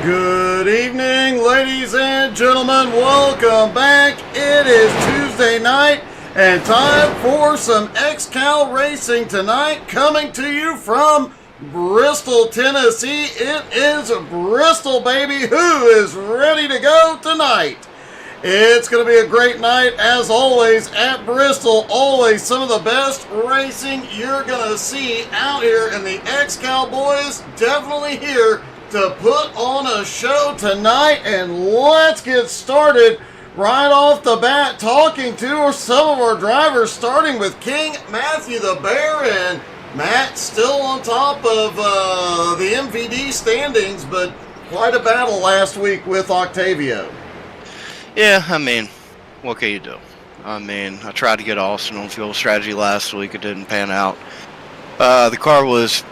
Good evening, ladies and gentlemen. Welcome back. It is Tuesday night and time for some XCAL racing tonight, coming to you from Bristol, Tennessee. It is Bristol Baby who is ready to go tonight. It's going to be a great night, as always, at Bristol. Always some of the best racing you're going to see out here, and the XCAL boys definitely here to put on a show tonight. And let's get started right off the bat, talking to some of our drivers, starting with King Matthew the Bear. And Matt still on top of the MVD standings, but quite a battle last week with Octavio. Yeah, I mean, what can you do? I mean, I tried to get Austin on fuel strategy last week. It didn't pan out. The car was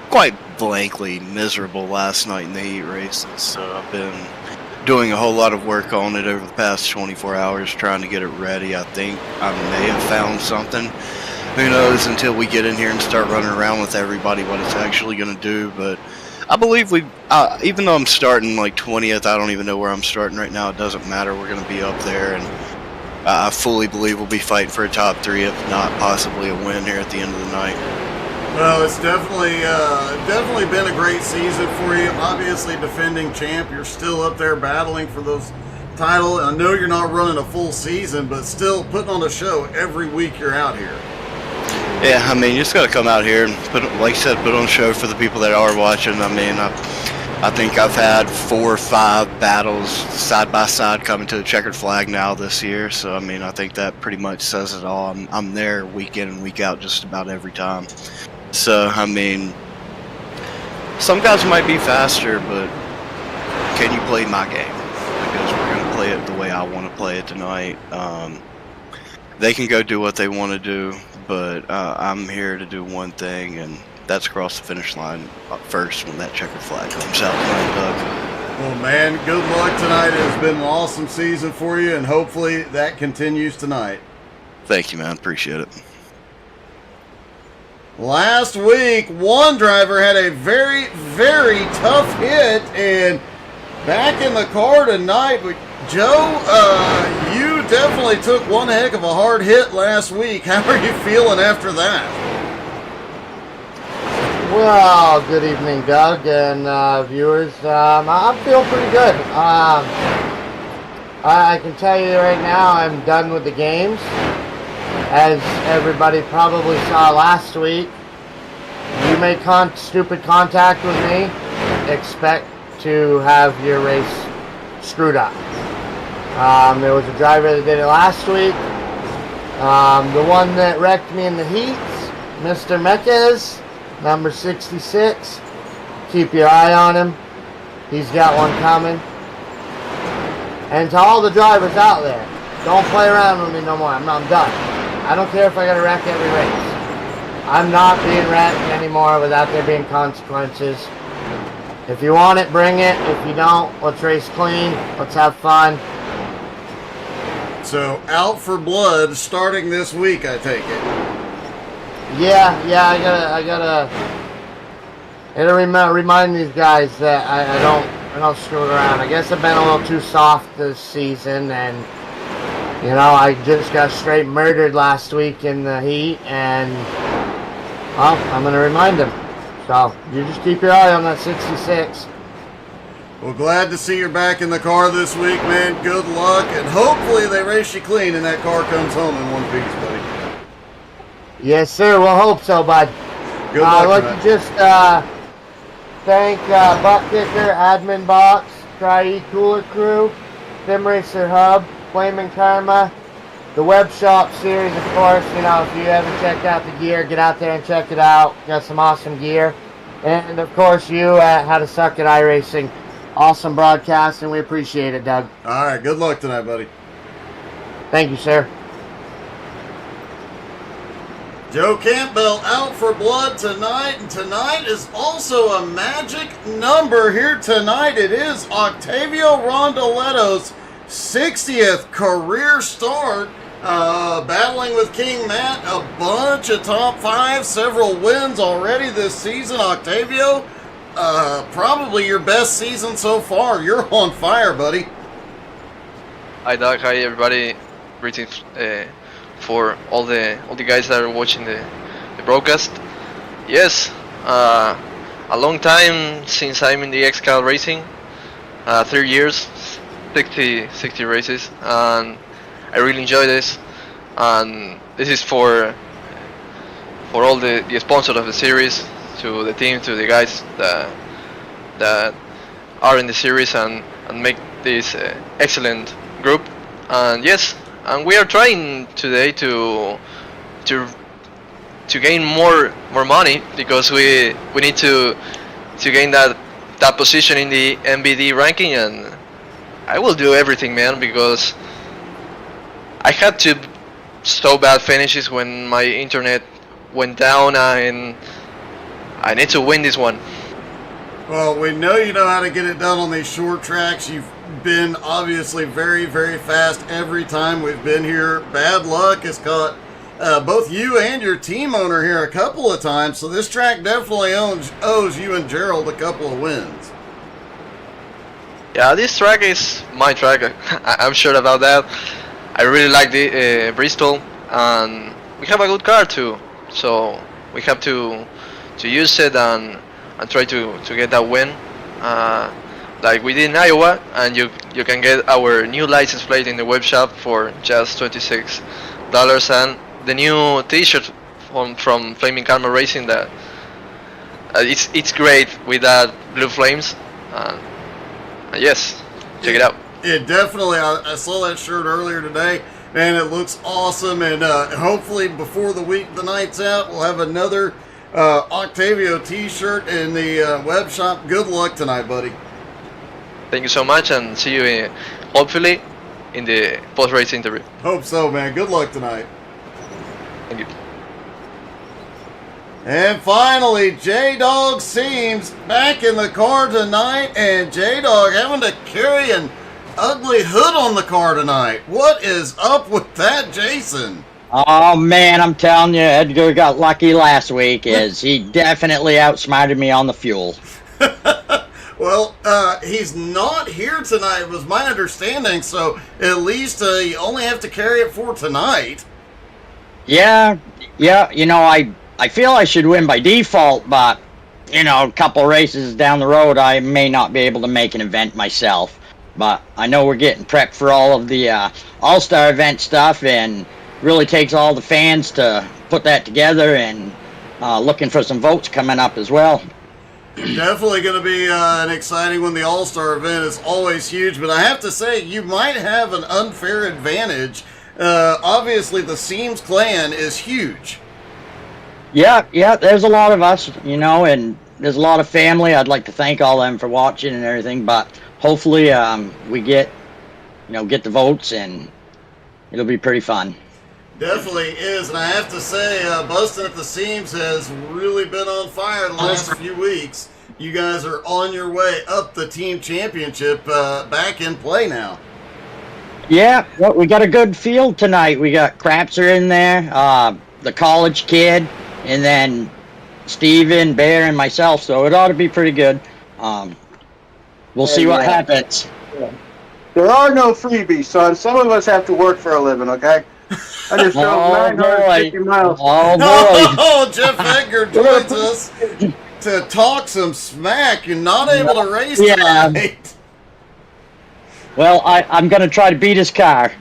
quite blankly miserable last night in the heat races, so I've been doing a whole lot of work on it over the past 24 hours trying to get it ready. I think I may have found something. Who knows until we get in here and start running around with everybody what it's actually going to do, but I believe we, even though I'm starting like 20th, I don't even know where I'm starting right now. It doesn't matter. We're going to be up there, and I fully believe we'll be fighting for a top 3, if not possibly a win here at the end of the night. Well, it's definitely been a great season for you. Obviously, defending champ, you're still up there battling for those titles. I know you're not running a full season, but still putting on a show every week you're out here. Yeah, I mean, you just got to come out here and, like I said, put on a show for the people that are watching. I mean, I think I've had 4 or 5 battles side by side coming to the checkered flag now this year. So, I mean, I think that pretty much says it all. I'm there week in and week out just about every time. So, I mean, some guys might be faster, but can you play my game? Because we're going to play it the way I want to play it tonight. They can go do what they want to do, but I'm here to do one thing, and that's cross the finish line first when that checkered flag comes out tonight, Doug. Well, man, good luck tonight. It has been an awesome season for you, and hopefully that continues tonight. Thank you, man. Appreciate it. Last week, one driver had a very, very tough hit, and back in the car tonight, Joe, you definitely took one heck of a hard hit last week. How are you feeling after that? Well, good evening, Doug, and viewers. I'm feeling pretty good. I can tell you right now, I'm done with the games. As everybody probably saw last week, you made stupid contact with me, expect to have your race screwed up. There was a driver that did it last week. The one that wrecked me in the heats, Mr. Mekes, number 66. Keep your eye on him. He's got one coming. And to all the drivers out there, don't play around with me no more. I'm done. I don't care if I got to wreck every race. I'm not being wrecked anymore without there being consequences. If you want it, bring it. If you don't, let's race clean. Let's have fun. So, out for blood starting this week, I take it. Yeah, I gotta remind these guys that I don't screw around. I guess I've been a little too soft this season, and you know, I just got straight murdered last week in the heat, and well, I'm gonna remind them. So you just keep your eye on that 66. Well, glad to see you're back in the car this week, man. Good luck, and hopefully they race you clean and that car comes home in one piece, buddy. Yes, sir. We'll hope so, bud. Good luck, I'd like to just thank Butt Kicker, Admin Box, Tri-E Cooler Crew, Sim Racer Hub, Flamin' Karma, the web shop series, of course. You know, if you haven't checked out the gear, get out there and check it out. Got some awesome gear. And, of course, you at How to Suck at iRacing. Awesome broadcast, and we appreciate it, Doug. All right, good luck tonight, buddy. Thank you, sir. Joe Campbell out for blood tonight, and tonight is also a magic number here tonight. It is Octavio Rondoletto's 60th career start, battling with King Matt, a bunch of top 5, several wins already this season. Octavio, probably your best season so far. You're on fire, buddy. Hi Doug, hi everybody. Greetings for all the guys that are watching the broadcast. Yes, a long time since I'm in the XCAL racing. 3 years, 60 races, and I really enjoy this. And this is for all the sponsors of the series, to the team, to the guys that are in the series and make this excellent group. And yes, and we are trying today to gain more money, because we need to gain that position in the MBD ranking. And I will do everything, man, because I had to so bad finishes when my internet went down, and I need to win this one. Well, we know you know how to get it done on these short tracks. You've been obviously very, very fast every time we've been here. Bad luck has caught both you and your team owner here a couple of times, so this track definitely owes you and Gerald a couple of wins. Yeah, this track is my track. I'm sure about that. I really like the Bristol, and we have a good car too, so we have to use it and try to get that win, like we did in Iowa. And you can get our new license plate in the web shop for just $26, and the new T-shirt from Flaming Karma Racing, that it's great with that blue flames. Yes, check it out. It definitely, I saw that shirt earlier today, and it looks awesome. And hopefully before the night's out, we'll have another Octavio T-shirt in the web shop. Good luck tonight, buddy. Thank you so much, and see you hopefully in the post-race interview. Hope so, man. Good luck tonight. Thank you. And finally, J-Dog seems back in the car tonight, and J-Dog having to carry an ugly hood on the car tonight. What is up with that, Jason? Oh man, I'm telling you, Edgar got lucky last week, as he definitely outsmarted me on the fuel. Well, he's not here tonight, was my understanding, so at least you only have to carry it for tonight. Yeah, you know, I feel I should win by default, but, you know, a couple races down the road, I may not be able to make an event myself. But I know we're getting prepped for all of the All-Star event stuff, and really takes all the fans to put that together, and looking for some votes coming up as well. Definitely going to be an exciting one. The All-Star event is always huge, but I have to say, you might have an unfair advantage. Obviously, the Seams clan is huge. Yeah, there's a lot of us, you know, and there's a lot of family. I'd like to thank all of them for watching and everything, but hopefully we get the votes, and it'll be pretty fun. Definitely is, and I have to say, Bustin' at the Seams has really been on fire the last few weeks. You guys are on your way up the team championship, back in play now. Yeah, well, we got a good field tonight. We got Crapser in there, the college kid, and then Steven, Bear, and myself, so it ought to be pretty good. We'll see what happens. Yeah. There are no freebies, son. Some of us have to work for a living, okay? I just drove 950 miles. Oh, boy. Oh, Jeff Edgar joins us to talk some smack. You're not able to race tonight. Well, I'm going to try to beat his car.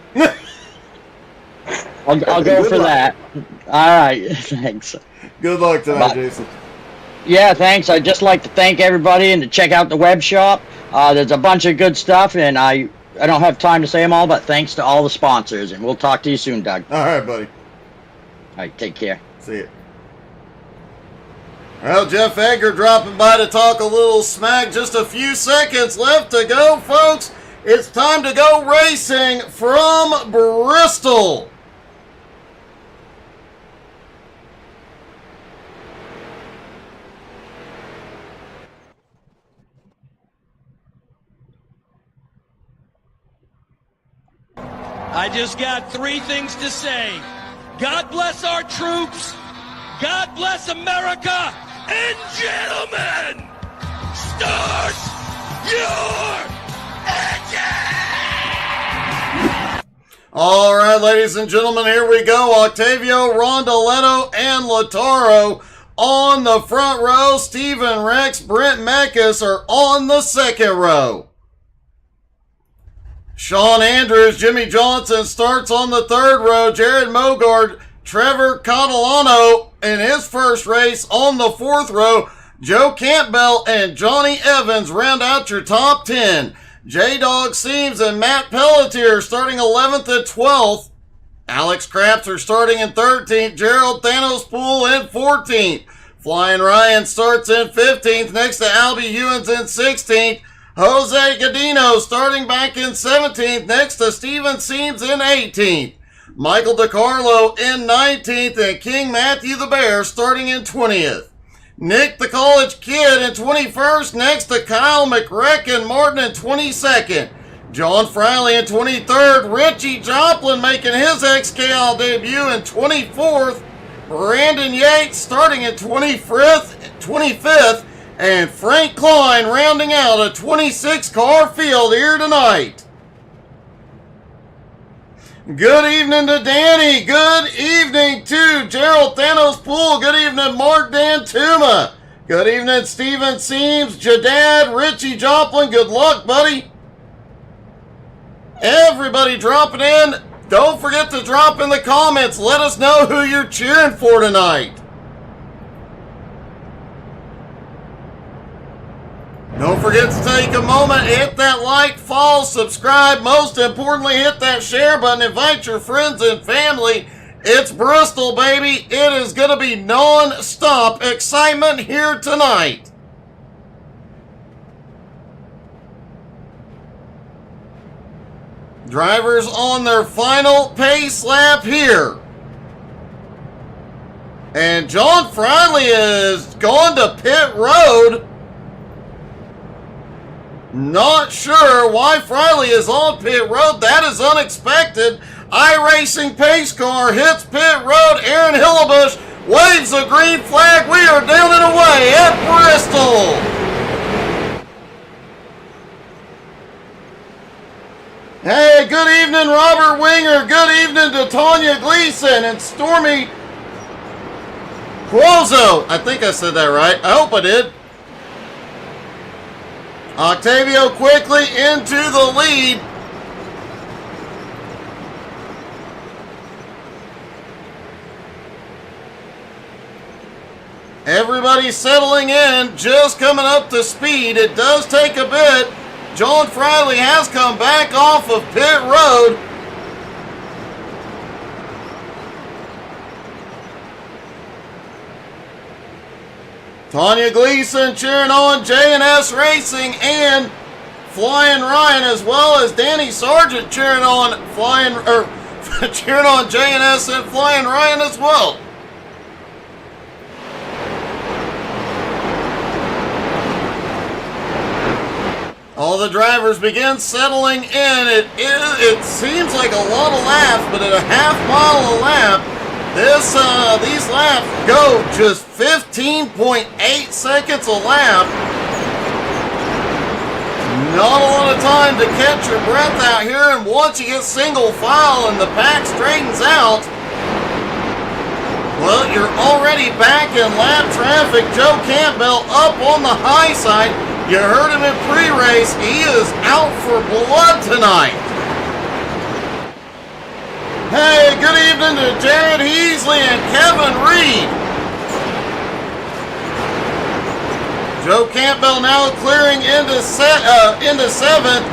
I'll go for that. All right, thanks. Good luck tonight, Jason. Yeah, thanks. I'd just like to thank everybody and to check out the web shop. There's a bunch of good stuff, and I don't have time to say them all, but thanks to all the sponsors, and we'll talk to you soon, Doug. All right, buddy. All right, take care. See you. Well, Jeff Edgar dropping by to talk a little smack. Just a few seconds left to go, folks. It's time to go racing from Bristol. I just got three things to say. God bless our troops. God bless America. And gentlemen, pure engine! All right, ladies and gentlemen, here we go. Octavio, Rondoletto, and Lautaro on the front row. Steven Rex, Brent Mekas are on the second row. Sean Andrews, Jimmy Johnson starts on the third row. Jared Mogard, Trevor Catalano in his first race on the fourth row. Joe Campbell and Johnny Evans round out your top 10. J-Dog Seams and Matt Pelletier starting 11th and 12th. Alex Crapser starting in 13th. Gerald Thanos Poole in 14th. Flying Ryan starts in 15th. Next to Albie Hewins in 16th. Jose Gadino starting back in 17th. Next to Steven Seams in 18th. Michael DiCarlo in 19th. And King Matthew the Bear starting in 20th. Nick the College Kid in 21st. Next to Kyle McRecken Martin in 22nd. John Friley in 23rd. Richie Joplin making his XCAL debut in 24th. Brandon Yates starting at 25th. And Frank Klein rounding out a 26-car field here tonight. Good evening to Danny. Good evening to Gerald Thanos Poole. Good evening, Mark Dantuma. Good evening, Steven Seams, Jadad, Richie Joplin. Good luck, buddy. Everybody dropping in. Don't forget to drop in the comments. Let us know who you're cheering for tonight. Don't forget to take a moment, hit that like, follow, subscribe. Most importantly, hit that share button. Invite your friends and family. It's Bristol, baby. It is going to be non-stop excitement here tonight. Drivers on their final pace lap here. And John Friley is gone to pit road. Not sure why Friley is on pit road. That is unexpected. iRacing pace car hits pit road. Aaron Hillebush waves a green flag. We are down and away at Bristol. Hey, good evening, Robert Winger. Good evening to Tanya Gleason and Stormy Quozo. I think I said that right. I hope I did. Octavio quickly into the lead. Everybody settling in, just coming up to speed. It does take a bit. John Friley has come back off of pit road. Tanya Gleason cheering on J&S Racing and Flying Ryan, as well as Danny Sargent cheering on cheering on J&S and Flying Ryan as well. All the drivers begin settling in. It seems like a lot of laps, but at a half mile a lap, these laps go just 15.8 seconds a lap. Not a lot of time to catch your breath out here, and once you get single file and the pack straightens out, well, you're already back in lap traffic. Joe Campbell up on the high side. You heard him in pre-race. He is out for blood tonight. Hey, good evening to Jared Heasley and Kevin Reed. Joe Campbell now clearing into seventh.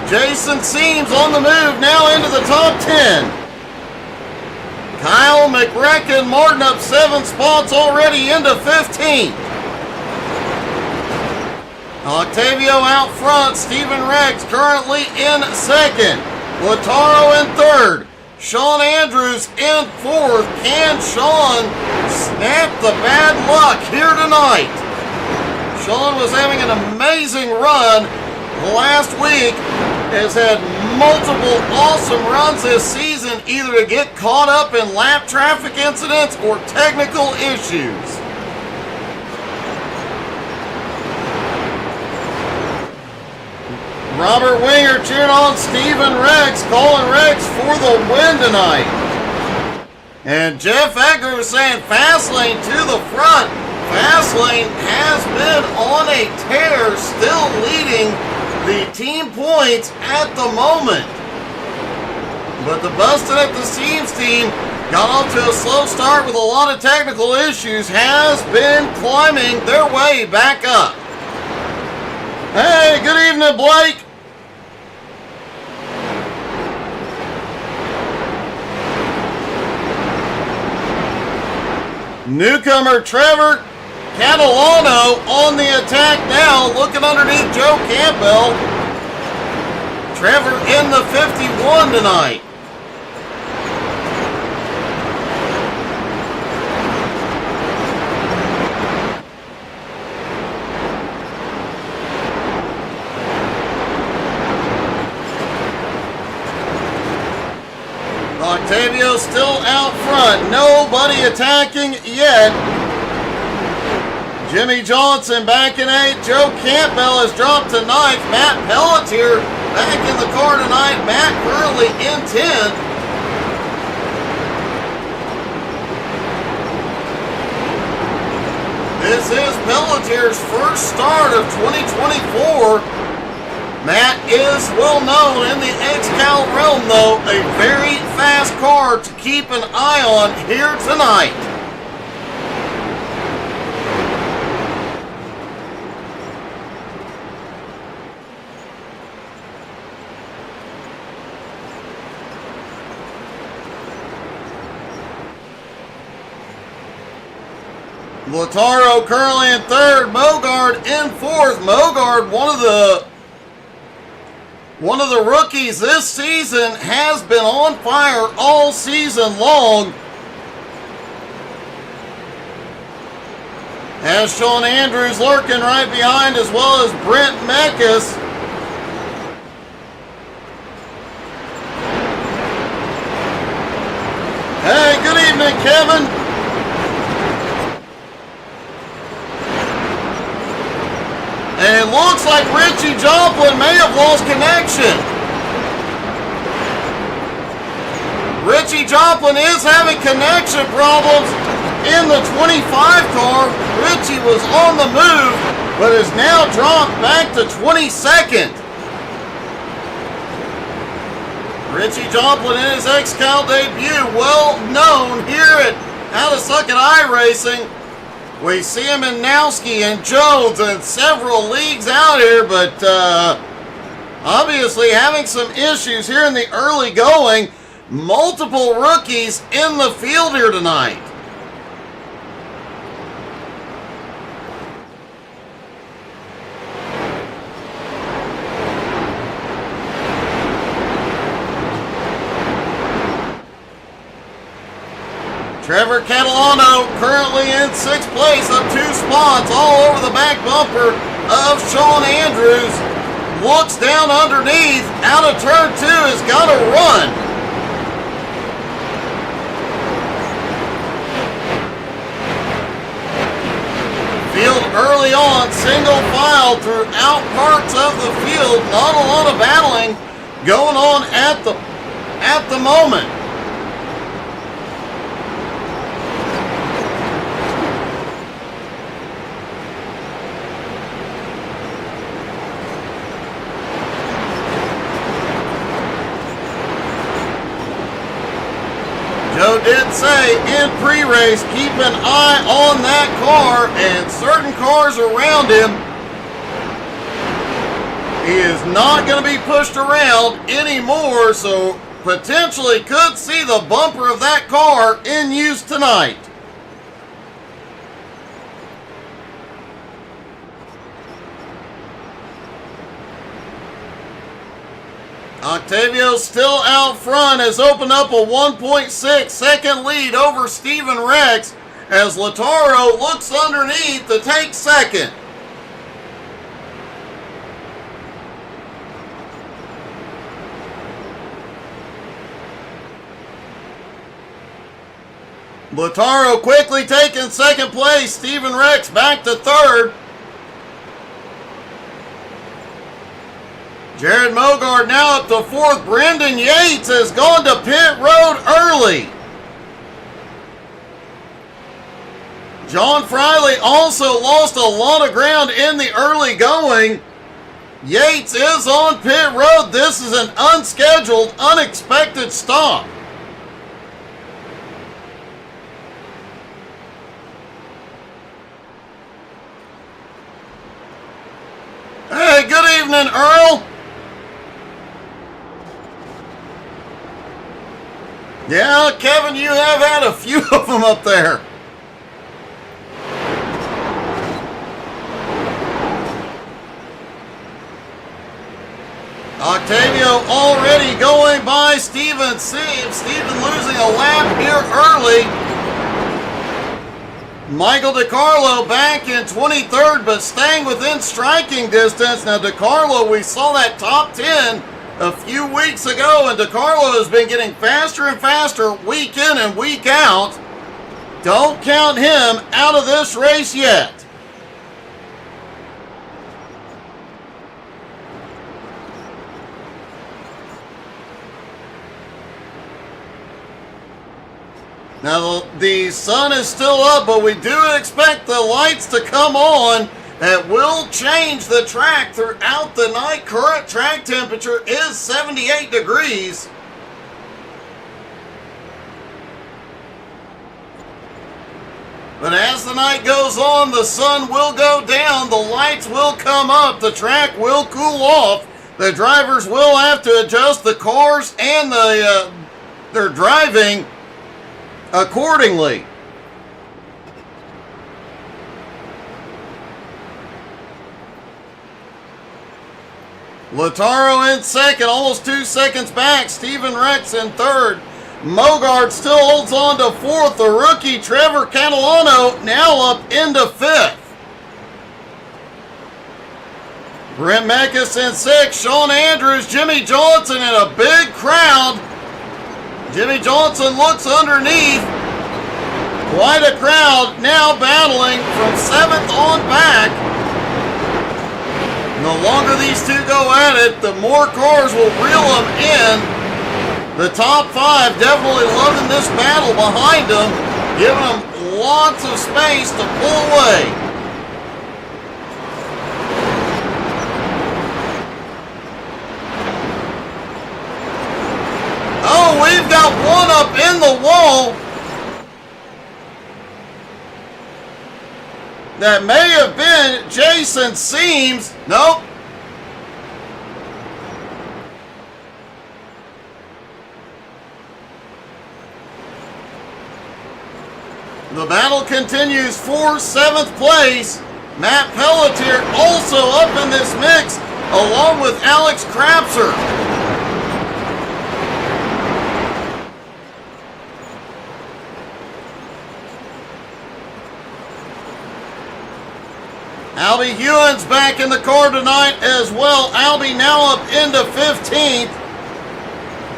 Jason Seams on the move now into the top 10. Kyle McRecken Martin up 7 spots already into 15th. Octavio out front. Steven Rex currently in second. Lautaro in third. Sean Andrews in fourth. Can Sean snap the bad luck here tonight? Sean was having an amazing run last week. Has had multiple awesome runs this season, either to get caught up in lap traffic incidents or technical issues. Robert Winger cheering on Steven Rex, calling Rex for the win tonight. And Jeff Edgar was saying Fastlane to the front. Fastlane has been on a tear, still leading the team points at the moment. But the Busted at the Seams team got off to a slow start with a lot of technical issues, has been climbing their way back up. Hey, good evening, Blake. Newcomer Trevor Catalano on the attack now, looking underneath Joe Campbell. Trevor in the 51 tonight. Octavio still out front. Nobody attacking yet. Jimmy Johnson back in 8. Joe Campbell has dropped to 9th. Matt Pelletier back in the car tonight. Matt Curley in 10th. This is Pelletier's first start of 2024. Matt is well known in the XCAL realm, though. A very fast car to keep an eye on here tonight. Lataro currently in 3rd. Mogard in 4th. Mogard, one of the rookies this season, has been on fire all season long. As Sean Andrews lurking right behind, as well as Brent Mekas. Hey, good evening, Kevin. And it looks like Richie Joplin may have lost connection. Richie Joplin is having connection problems in the 25 car. Richie was on the move, but has now dropped back to 22nd. Richie Joplin in his XCAL debut, well known here at How to Suck at iRacing. We see him in Nowski and Jones and several leagues out here, but obviously having some issues here in the early going. Multiple rookies in the field here tonight. Trevor Catalano currently in 6th place, up 2 spots, all over the back bumper of Sean Andrews. Looks down underneath, out of turn 2, has got to run. Field early on, single file throughout parts of the field. Not a lot of battling going on at the moment. Joe did say in pre-race, keep an eye on that car and certain cars around him. He is not going to be pushed around anymore, so potentially could see the bumper of that car in use tonight. Octavio still out front, has opened up a 1.6 second lead over Steven Rex as Lataro looks underneath to take second. Lataro quickly taking second place. Steven Rex back to 3rd. Jared Mogard now up to fourth. Brendan Yates has gone to pit road early. John Friley also lost a lot of ground in the early going. Yates is on pit road. This is an unscheduled, unexpected stop. Hey, good evening, Earl. Yeah, Kevin, you have had a few of them up there. Octavio already going by Steven Sims. Steven losing a lap here early. Michael DiCarlo back in 23rd, but staying within striking distance. Now, DiCarlo, we saw that top 10 a few weeks ago, and DiCarlo has been getting faster and faster week in and week out. Don't count him out of this race yet. Now, the sun is still up, but we do expect the lights to come on. That will change the track throughout the night. Current track temperature is 78 degrees. But as the night goes on, the sun will go down, the lights will come up, the track will cool off. The drivers will have to adjust the cars and their driving accordingly. Lautaro in second, almost 2 seconds back. Stephen Rex in third. Mogard still holds on to fourth. The rookie Trevor Catalano now up into fifth. Brent Meckes in sixth. Sean Andrews, Jimmy Johnson in a big crowd. Jimmy Johnson looks underneath. Quite a crowd now battling from seventh on back. The longer these two go at it, the more cars will reel them in. The top five definitely loving this battle behind them, giving them lots of space to pull away. Oh, we've got one up in the wall. That may have been Jason Seams. Nope. The battle continues for seventh place. Matt Pelletier also up in this mix, along with Alex Crapser. Albie Hewan's back in the car tonight as well. Albie now up into 15th.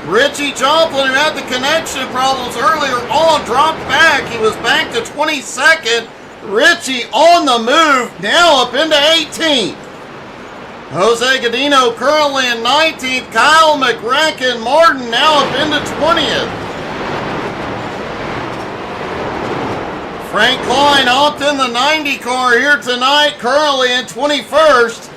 Richie Joplin, who had the connection problems earlier on, dropped back. He was back to 22nd. Richie on the move, now up into 18th. Jose Godino currently in 19th. Kyle McRacken Martin now up into 20th. Frank Klein hopped in the 90 car here tonight, currently in 21st.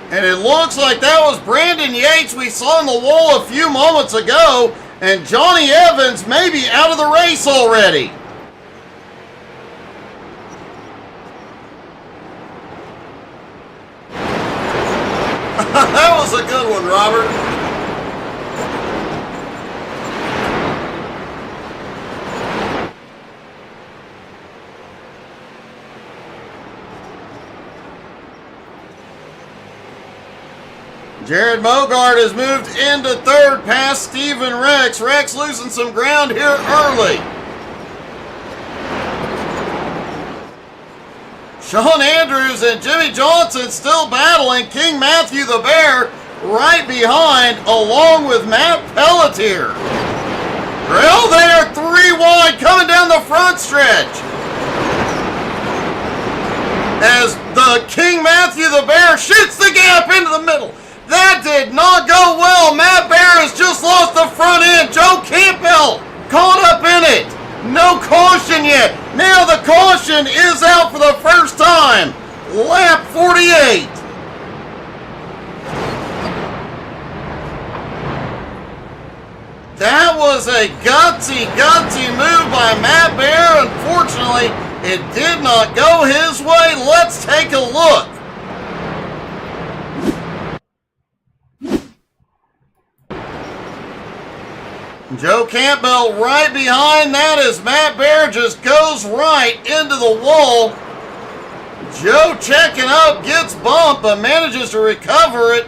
And it looks like that was Brandon Yates we saw on the wall a few moments ago. And Johnny Evans may be out of the race already. That was a good one, Robert. Jared Mogard has moved into third past Stephen Rex. Rex losing some ground here early. Sean Andrews and Jimmy Johnson still battling. King Matthew the Bear right behind, along with Matt Pelletier. Well, they are 3 wide coming down the front stretch. As the King Matthew the Bear shoots the gap into the middle. That did not go well. Matt Bear has just lost the front end. Joe Campbell caught up in it. No caution yet. Now the caution is out for the first time. Lap 48. That was a gutsy move by Matt Bear. Unfortunately, it did not go his way. Let's take a look. Joe Campbell right behind that as Matt Bear just goes right into the wall. Joe checking up, gets bumped, but manages to recover it.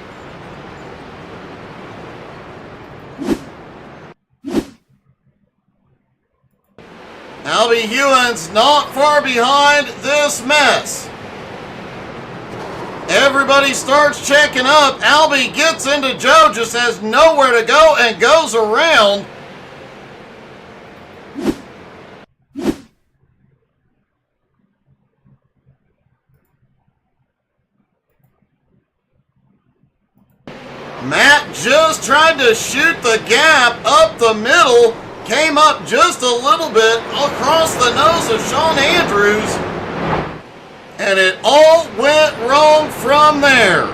Albie Hewins not far behind this mess. Everybody starts checking up. Albie gets into Joe, just has nowhere to go and goes around. Matt just tried to shoot the gap up the middle. Came up just a little bit across the nose of Sean Andrews. And it all went wrong from there.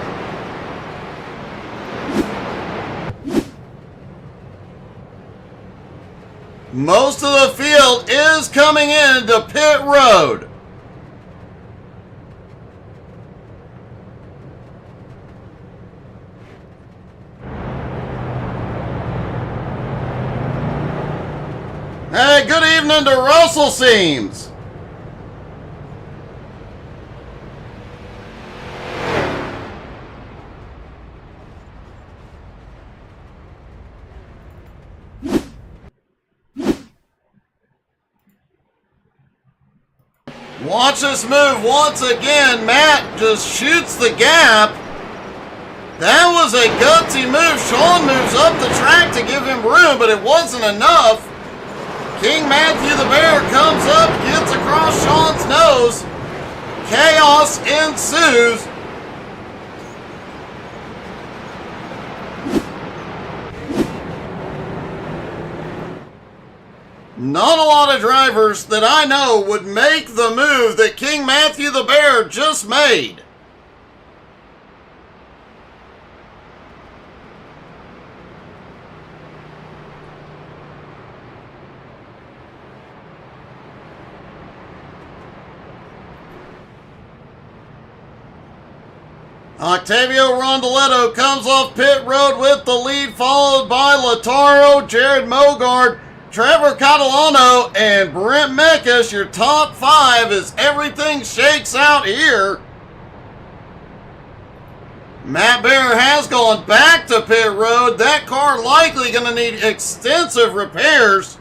Most of the field is coming into pit road. Hey, good evening to Russell Seams. Watch this move once again. Matt just shoots the gap. That was a gutsy move. Sean moves up the track to give him room, but it wasn't enough. King Matthew the Bear comes up, gets across Sean's nose. Chaos ensues. Not a lot of drivers that I know would make the move that King Matthew the Bear just made. Octavio Rondoletto comes off pit road with the lead, followed by Lataro, Jared Mogard, Trevor Catalano, and Brent Mekis. Your top five as everything shakes out here. Matt Bear has gone back to pit road. That car likely going to need extensive repairs.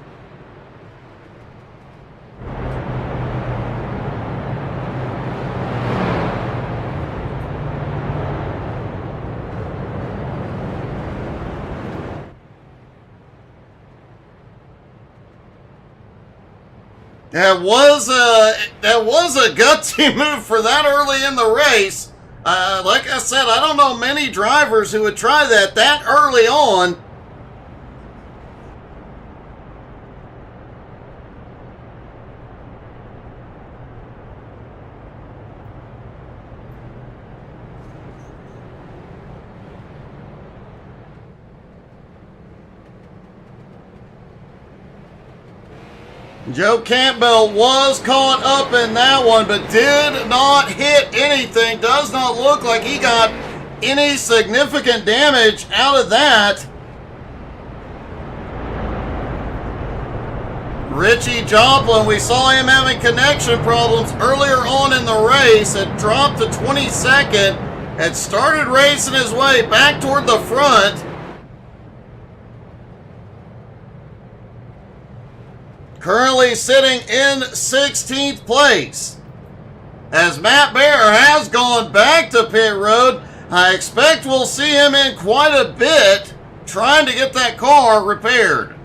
That was a gutsy move for that early in the race. Like I said, I don't know many drivers who would try that early on. Joe Campbell was caught up in that one, but did not hit anything. Does not look like he got any significant damage out of that. Richie Joplin, we saw him having connection problems earlier on in the race. Had dropped to 22nd, had started racing his way back toward the front. Currently sitting in 16th place. As Matt Bear has gone back to pit road, I expect we'll see him in quite a bit trying to get that car repaired.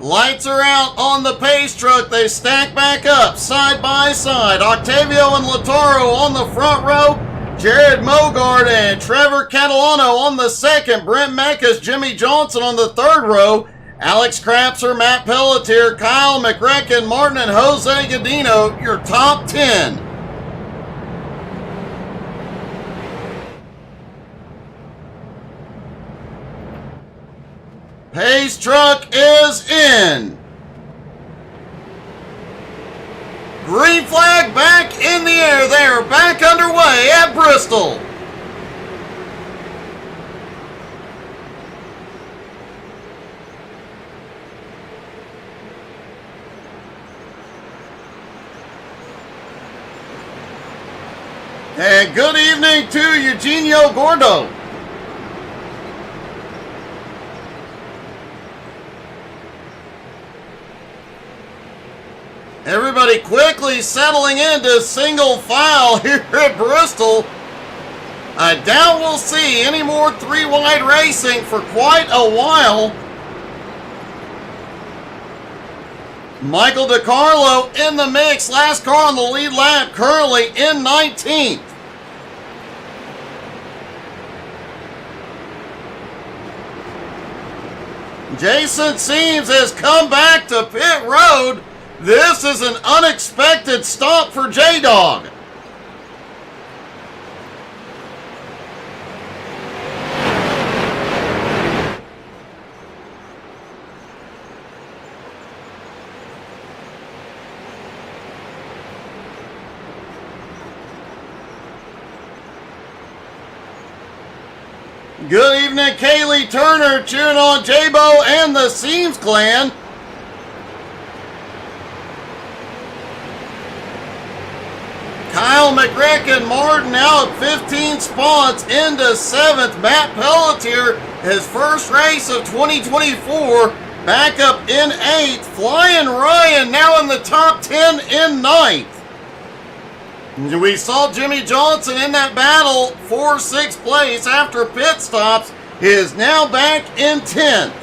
Lights are out on the pace truck. They stack back up side by side. Octavio and Lataro on the front row. Jared Mogard and Trevor Catalano on the second. Brent Meckus, Jimmy Johnson on the third row. Alex Crapser, Matt Pelletier, Kyle McRecken, Martin, and Jose Godino, your top 10. Pace truck is in. Green flag back in the air. They are back underway at Bristol. And good evening to Eugenio Gordo. Everybody quickly settling into single file here at Bristol. I doubt we'll see any more three-wide racing for quite a while. Michael DiCarlo in the mix. Last car on the lead lap, currently in 19th. Jason Seams has come back to pit road. This is an unexpected stop for J-Dog. Good evening, Kaylee Turner cheering on J-Bo and the Seams clan. Kyle McRecken Martin now at 15 spots into 7th. Matt Pelletier, his first race of 2024, back up in 8th. Flying Ryan now in the top 10 in 9th. We saw Jimmy Johnson in that battle for 6th place after pit stops. He is now back in 10th.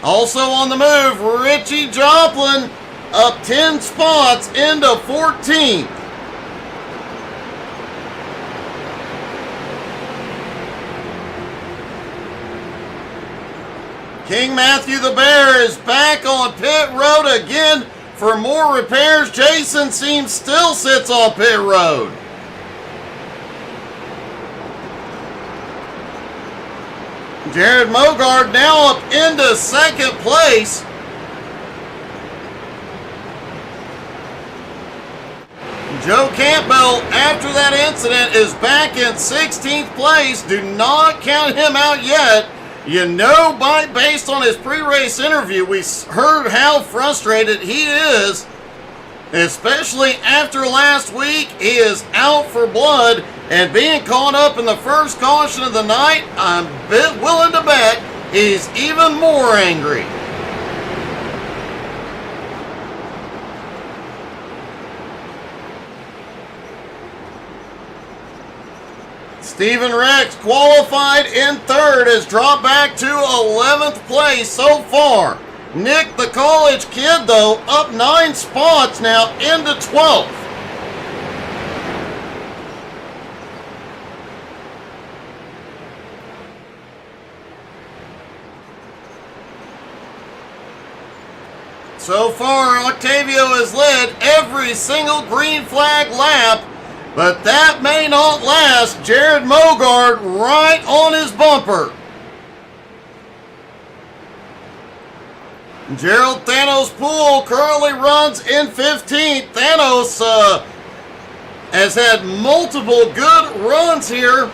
Also on the move, Richie Joplin up 10 spots into 14th. King Matthew the Bear is back on pit road again for more repairs. Jason Seams still sits on pit road. Jared Mogard now up into 2nd place. Joe Campbell, after that incident, is back in 16th place. Do not count him out yet. You know, based on his pre-race interview, we heard how frustrated he is, especially after last week. He is out for blood, and being caught up in the first caution of the night, I'm willing to bet he's even more angry. Stephen Rex, qualified in 3rd, has dropped back to 11th place so far. Nick, the college kid, though, up 9 spots now into 12th. So far, Octavio has led every single green flag lap, but that may not last. Jared Mogard right on his bumper. Gerald Thanos Poole currently runs in 15th. Thanos has had multiple good runs here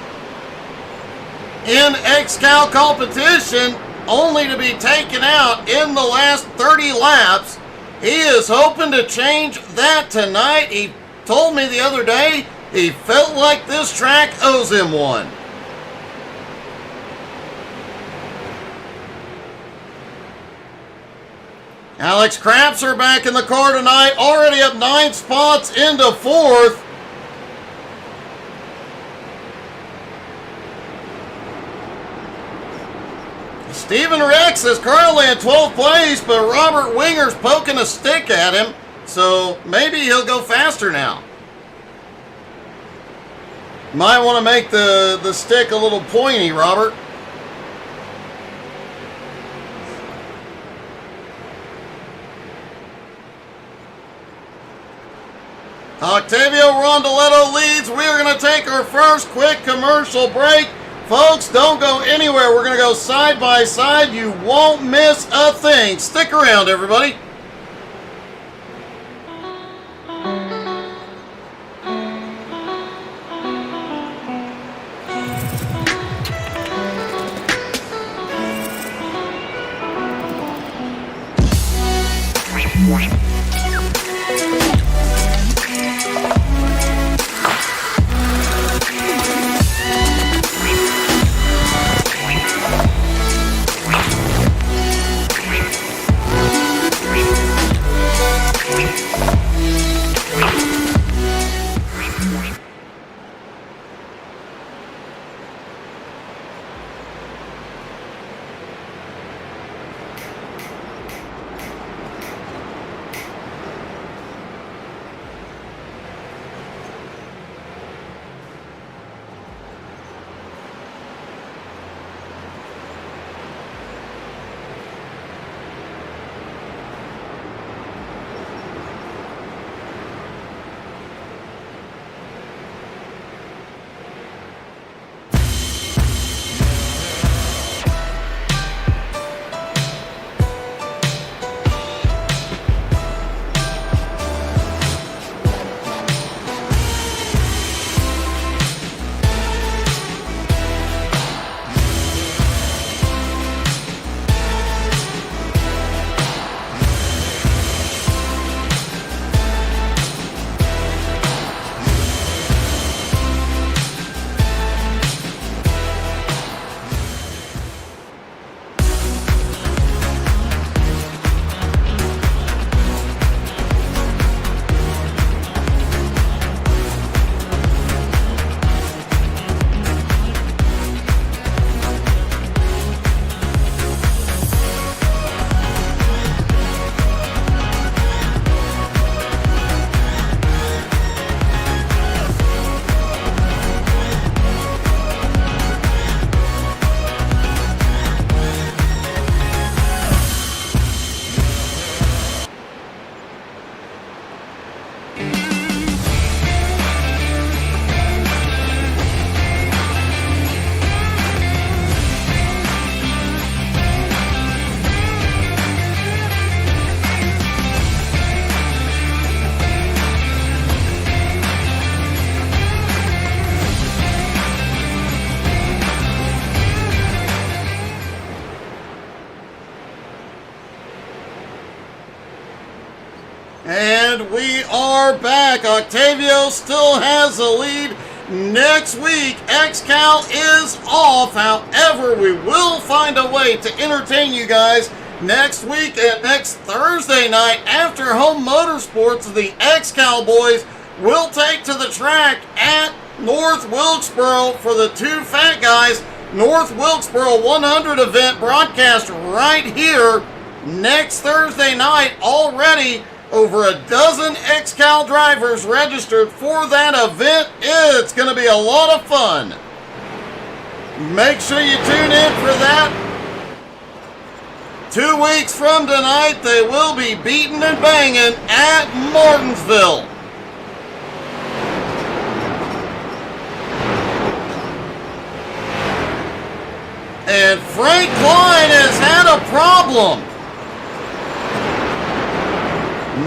in XCAL competition, only to be taken out in the last 30 laps. He is hoping to change that tonight. He told me the other day he felt like this track owes him one. Alex Crapser back in the car tonight, already up 9 spots into 4th. Steven Rex is currently in 12th place, but Robert Winger's poking a stick at him, so maybe he'll go faster now. Might want to make the stick a little pointy, Robert. Octavio Rondoletto leads. We are going to take our first quick commercial break. Folks, don't go anywhere. We're going to go side by side. You won't miss a thing. Stick around, everybody. And we are back. Octavio still has the lead. Next week, XCAL is off. However, we will find a way to entertain you guys next week and next Thursday night after Home Motorsports. The XCAL boys will take to the track at North Wilkesboro for the two fat guys. North Wilkesboro 100 event broadcast right here next Thursday night. Already over a dozen XCAL drivers registered for that event. It's going to be a lot of fun. Make sure you tune in for that. 2 weeks from tonight, they will be beating and banging at Martinsville. And Frank Klein has had a problem.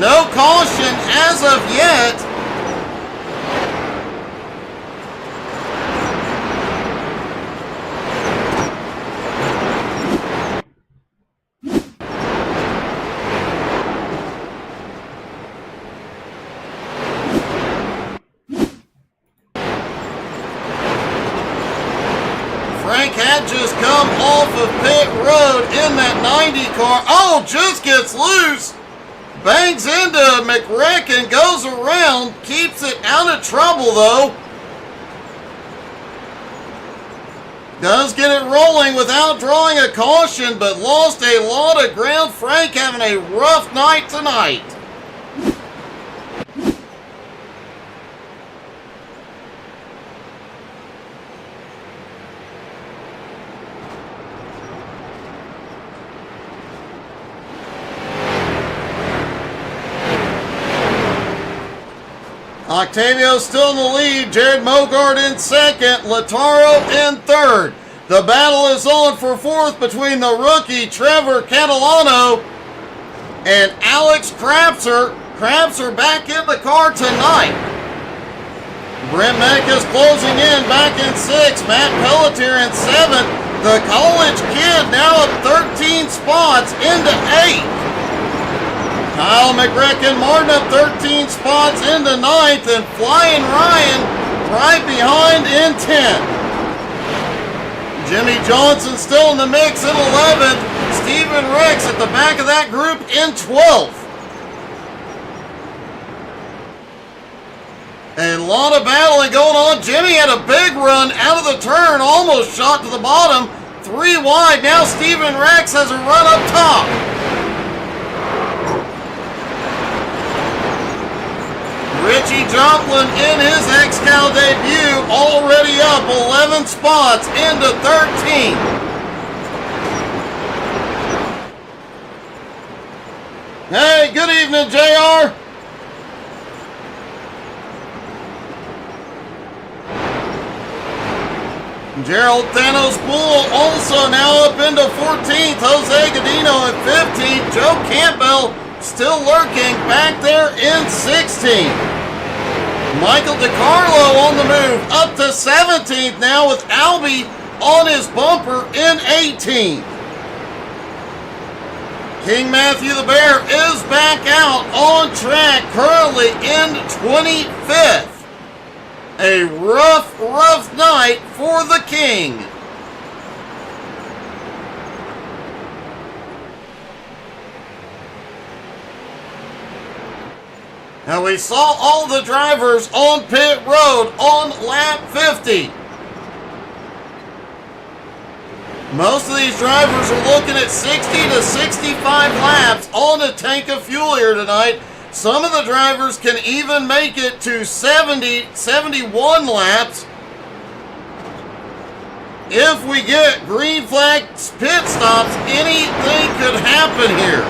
No caution as of yet. Frank had just come off of pit road in that 90 car. Oh, just gets loose. Bangs into McRacken, goes around, keeps it out of trouble though. Does get it rolling without drawing a caution, but lost a lot of ground. Frank having a rough night tonight. Octavio still in the lead. Jared Mogard in second. Lataro in third. The battle is on for fourth between the rookie Trevor Catalano and Alex Crapser. Crapser back in the car tonight. Brent Mekas closing in back in sixth. Matt Pelletier in seventh. The college kid now up 13 spots into eighth. Kyle McRecken Martin up 13 spots into ninth, and Flying Ryan right behind in 10th. Jimmy Johnson still in the mix in 11th. Stephen Rex at the back of that group in 12th. A lot of battling going on. Jimmy had a big run out of the turn, almost shot to the bottom. 3 wide. Now Stephen Rex has a run up top. Richie Joplin in his XCAL debut already up 11 spots into 13. Hey, good evening, JR. Gerald Thanos Bull also now up into 14th. Jose Godino at 15th. Joe Campbell still lurking back there in 16th. Michael DiCarlo on the move up to 17th now with Albie on his bumper in 18th. King Matthew the Bear is back out on track, currently in 25th. A rough night for the King. Now we saw all the drivers on pit road on lap 50. Most of these drivers are looking at 60 to 65 laps on a tank of fuel here tonight. Some of the drivers can even make it to 70, 71 laps. If we get green flag pit stops, anything could happen here.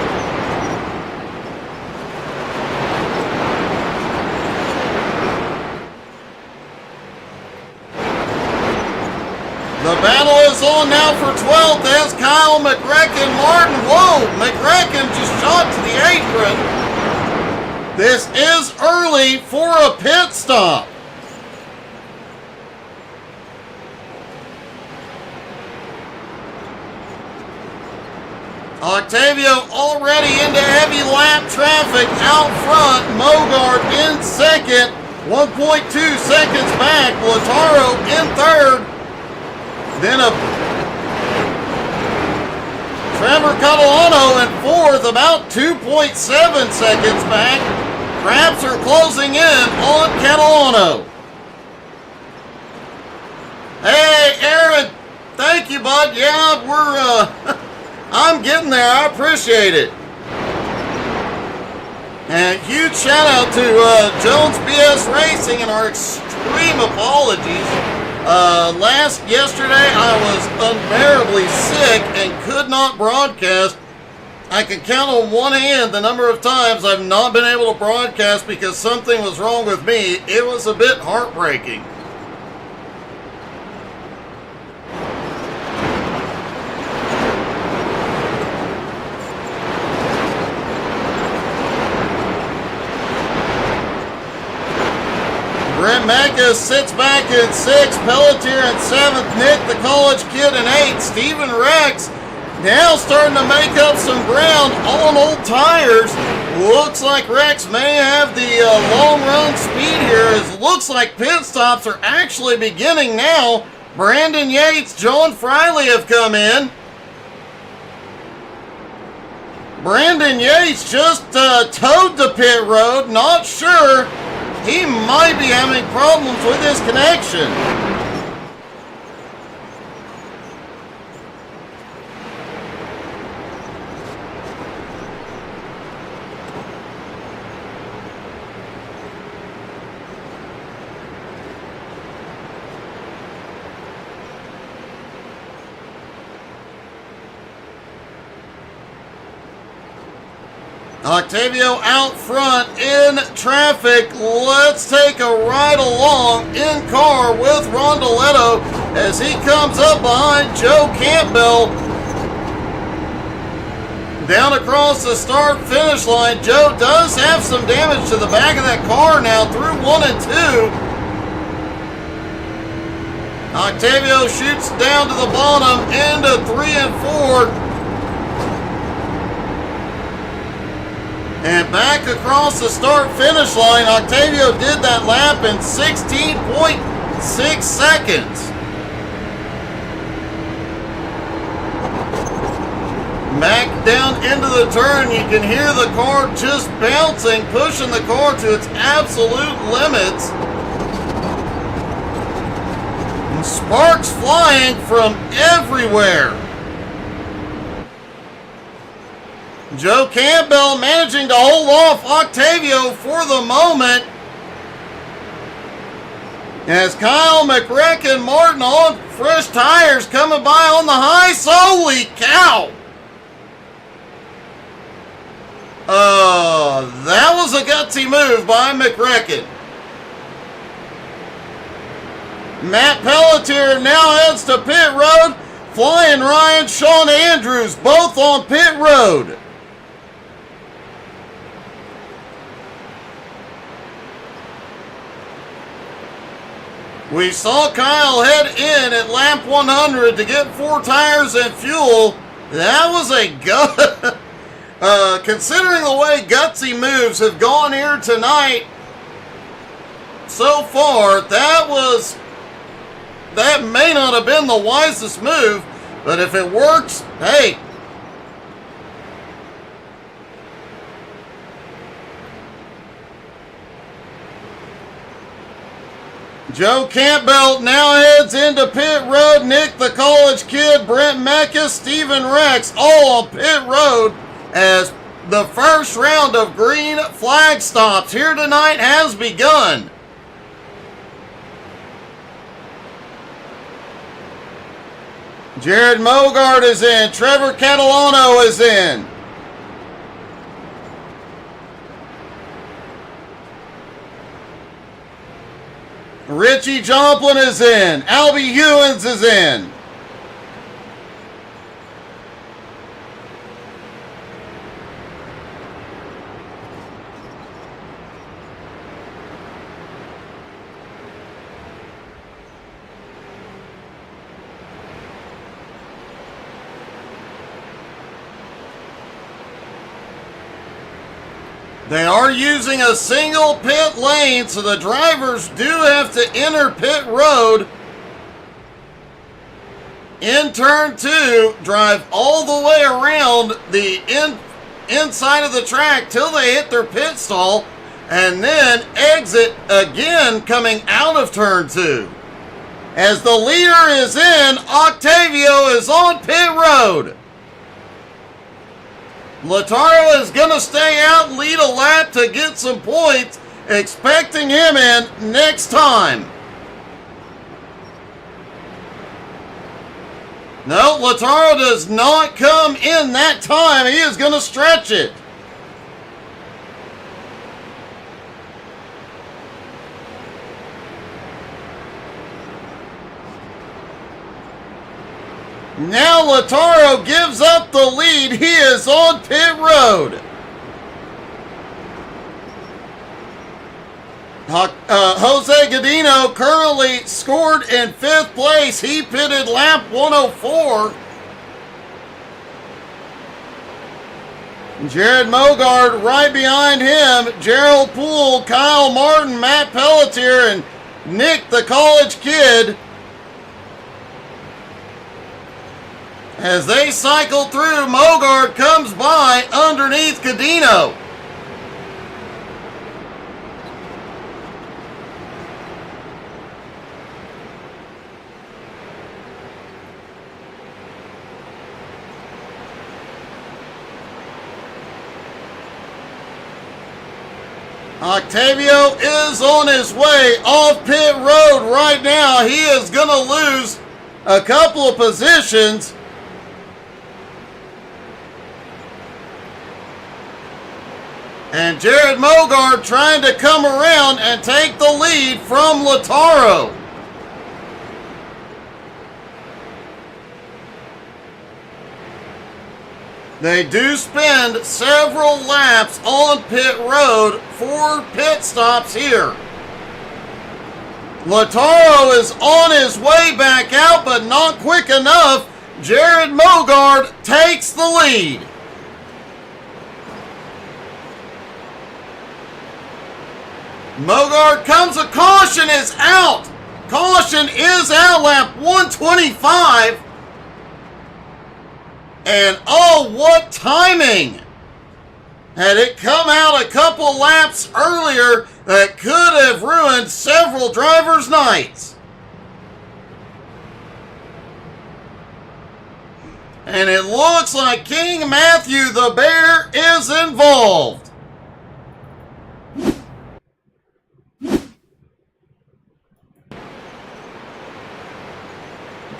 The battle is on now for 12th as Kyle McRecken Martin. Whoa, McRecken just shot to the apron. This is early for a pit stop. Octavio already into heavy lap traffic out front. Mogard in second, 1.2 seconds back. Lataro in third. Then a Trevor Catalano in fourth, about 2.7 seconds back. Craps are closing in on Catalano. Hey, Aaron, thank you, bud. Yeah, we're, I'm getting there. I appreciate it. And huge shout out to Jones BS Racing and our extreme apologies. Yesterday I was unbearably sick and could not broadcast. I can count on one hand the number of times I've not been able to broadcast because something was wrong with me. It was a bit heartbreaking. Brent Mekas sits back in 6th, Pelletier in 7th, Nick the college kid in 8th, Stephen Rex now starting to make up some ground on old tires. Looks like Rex may have the long run speed here. It looks like pit stops are actually beginning now. Brandon Yates, John Friley have come in. Brandon Yates just towed the pit road, not sure. He might be having problems with his connection. Octavio out front in traffic. Let's take a ride along in car with Rondoletto as he comes up behind Joe Campbell. Down across the start-finish line, Joe does have some damage to the back of that car now through 1 and 2. Octavio shoots down to the bottom into 3 and 4. And back across the start-finish line, Octavio did that lap in 16.6 seconds. Back down into the turn, you can hear the car just bouncing, pushing the car to its absolute limits. And sparks flying from everywhere. Joe Campbell managing to hold off Octavio for the moment. As Kyle McRacken Martin on fresh tires coming by on the heights. Holy cow! That was a gutsy move by McRacken. Matt Pelletier now heads to pit road. Flying Ryan, Sean Andrews, both on pit road. We saw Kyle head in at lap 100 to get 4 tires and fuel. That was a gut. Considering the way gutsy moves have gone here tonight so far, that may not have been the wisest move, but if it works, hey. Joe Campbell now heads into pit road. Nick the college kid, Brent Mecca, Stephen Rex, all on pit road as the first round of green flag stops here tonight has begun. Jared Mogart is in. Trevor Catalano is in. Richie Joplin is in. Albie Hewins is in. They are using a single pit lane, so the drivers do have to enter pit road in turn 2, drive all the way around the inside of the track till they hit their pit stall, and then exit again coming out of turn 2. As the leader is in, Octavio is on pit road. Lataro is going to stay out, lead a lap to get some points, expecting him in next time. No, Lataro does not come in that time. He is going to stretch it. Now Lataro gives up the lead. He is on pit road. Jose Godino currently scored in 5th place. He pitted lap 104. Jared Mogard right behind him. Gerald Poole, Kyle Martin, Matt Pelletier, and Nick the college kid. As they cycle through, Mogard comes by underneath Godino. Octavio is on his way off pit road right now. He is going to lose a couple of positions. And Jared Mogard trying to come around and take the lead from Lataro. They do spend several laps on pit road for pit stops here. Lataro is on his way back out, but not quick enough. Jared Mogard takes the lead. Mogard comes, a caution is out. Caution is out, lap 125. And oh, what timing! Had it come out a couple laps earlier, that could have ruined several drivers' nights. And it looks like King Matthew the Bear is involved.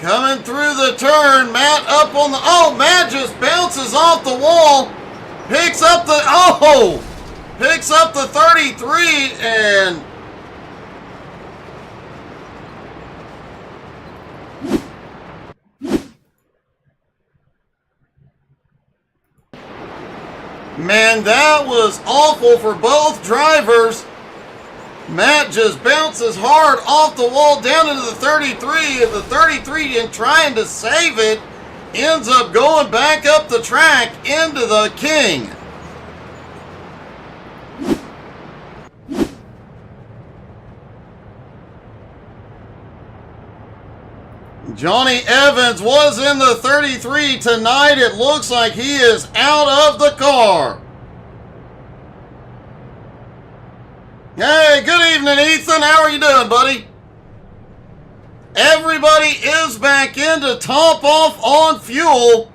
Coming through the turn, Matt up on the... Oh, Matt just bounces off the wall. Picks up the... Oh! Picks up the 33 and... Man, that was awful for both drivers. Matt just bounces hard off the wall down into the 33, and the 33, in trying to save it, ends up going back up the track into the King. Johnny Evans was in the 33 tonight. It looks like he is out of the car. Hey, good evening, Ethan. How are you doing, buddy? Everybody is back in to top off on fuel.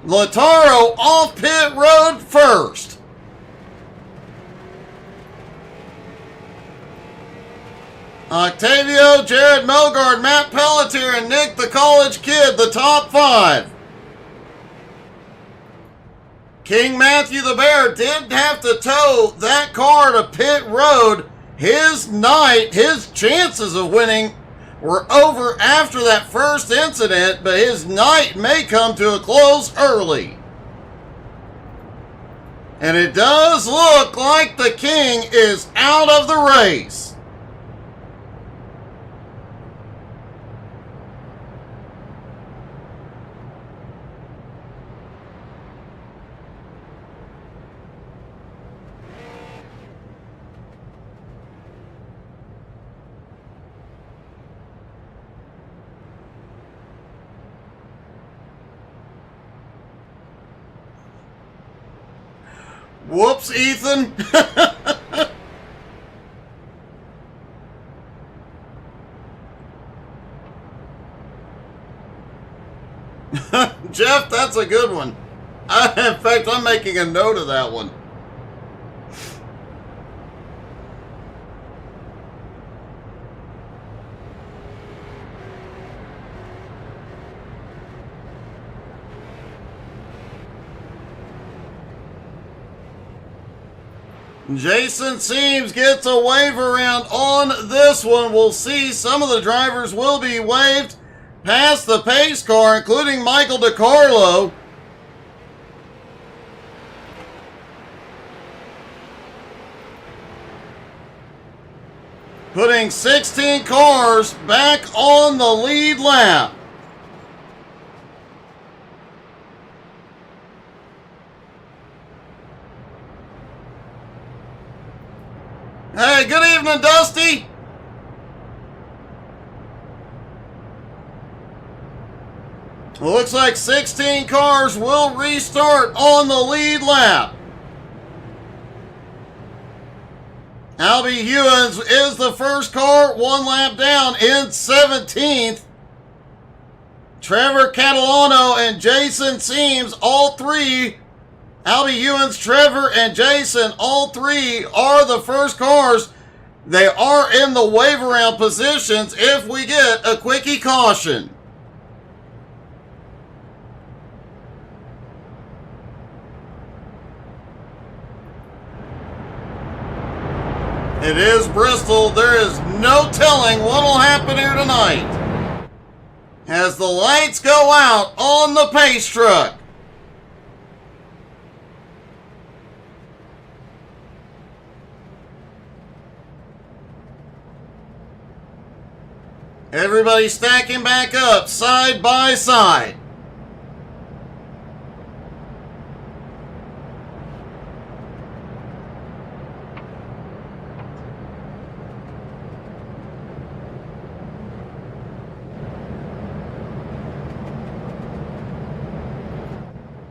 Lataro off pit road first. Octavio, Jared Mogard, Matt Pelletier, and Nick the College Kid, the top 5. King Matthew the Bear did have to tow that car to pit road. His night, his chances of winning were over after that first incident, but his night may come to a close early. And it does look like the King is out of the race. Whoops, Ethan. Jeff, that's a good one. In fact, I'm making a note of that one. Jason Seams gets a wave around on this one. We'll see some of the drivers will be waved past the pace car, including Michael DiCarlo. Putting 16 cars back on the lead lap. Hey, good evening, Dusty. Looks like 16 cars will restart on the lead lap. Albie Hewins is the first car, 1 lap down in 17th. Trevor Catalano and Jason Seams, all three. Albie Hewins, Trevor, and Jason, all three are the first cars. They are in the wave around positions if we get a quickie caution. It is Bristol. There is no telling what will happen here tonight as the lights go out on the pace truck. Everybody stacking back up side by side.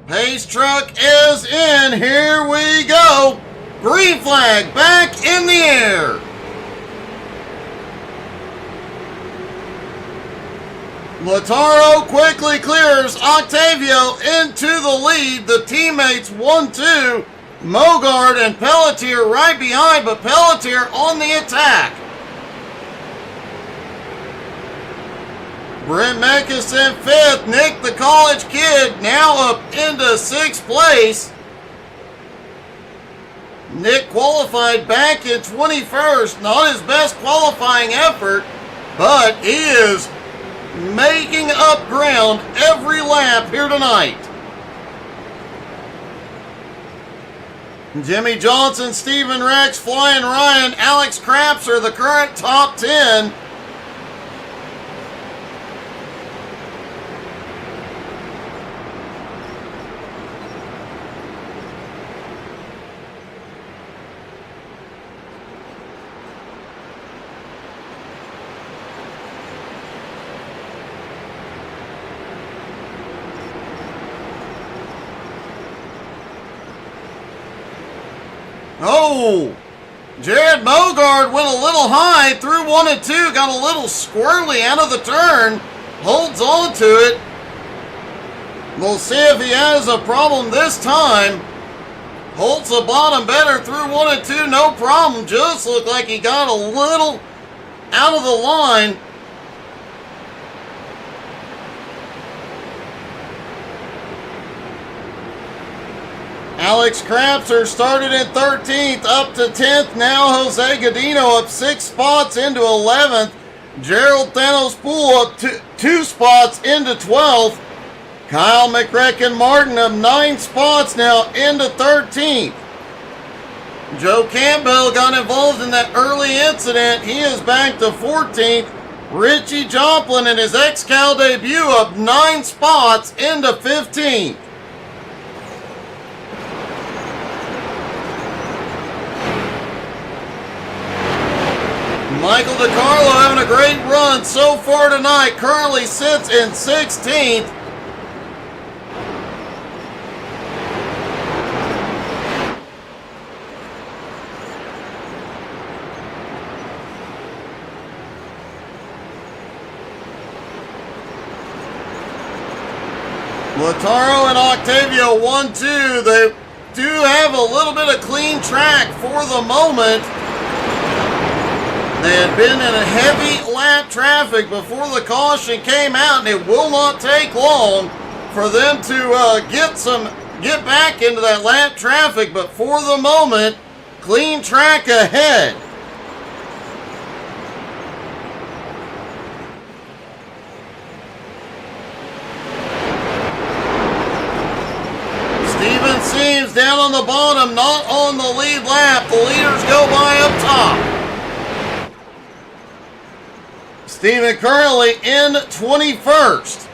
Pace truck is in. Here we go. Green flag back in the air. Lataro quickly clears Octavio into the lead. The teammates 1-2. Mogard and Pelletier right behind, but Pelletier on the attack. Brent Mekas in 5th. Nick the college kid now up into 6th place. Nick qualified back in 21st. Not his best qualifying effort, but he is making up ground every lap here tonight. Jimmy Johnson, Stephen Rex, Flying Ryan, Alex Craps are the current top 10. Oh, Jared Mogard went a little high through 1 and 2, got a little squirrely out of the turn, holds on to it. We'll see if he has a problem this time. Holds the bottom better through 1 and 2, no problem. Just looked like he got a little out of the line. Alex Crapser started in 13th, up to 10th. Now Jose Godino up 6 spots into 11th. Gerald Thanos Poole up 2 spots into 12th. Kyle McRecken Martin up 9 spots now into 13th. Joe Campbell got involved in that early incident. He is back to 14th. Richie Joplin in his XCAL debut up 9 spots into 15th. Michael DiCarlo having a great run so far tonight. Currently sits in 16th. Lataro and Octavio 1-2. They do have a little bit of clean track for the moment. They had been in a heavy lap traffic before the caution came out, and it will not take long for them to get back into that lap traffic. But for the moment, clean track ahead. Steven Seams down on the bottom, not on the lead lap. The leaders go by up top. Steven currently in 21st.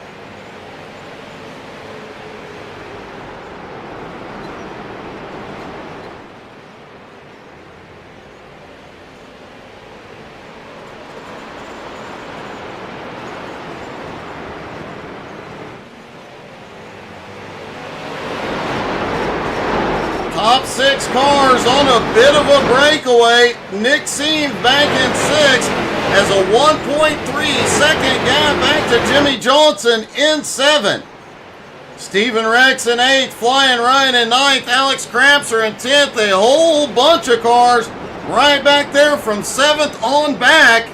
Top 6 cars on a bit of a breakaway. Nick Seams back in 6th. Has a 1.3 second gap back to Jimmy Johnson in 7th. Stephen Rex in 8th, Flying Ryan in 9th, Alex Crapser in 10th. A whole bunch of cars right back there from 7th on back.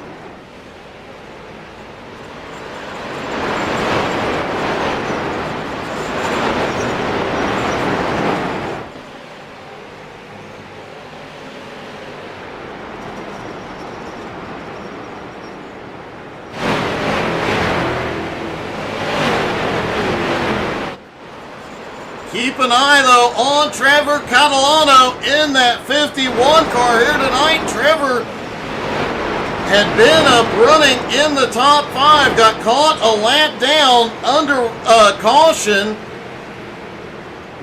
Keep an eye, though, on Trevor Catalano in that 51 car here tonight. Trevor had been up running in the top 5, got caught a lap down under caution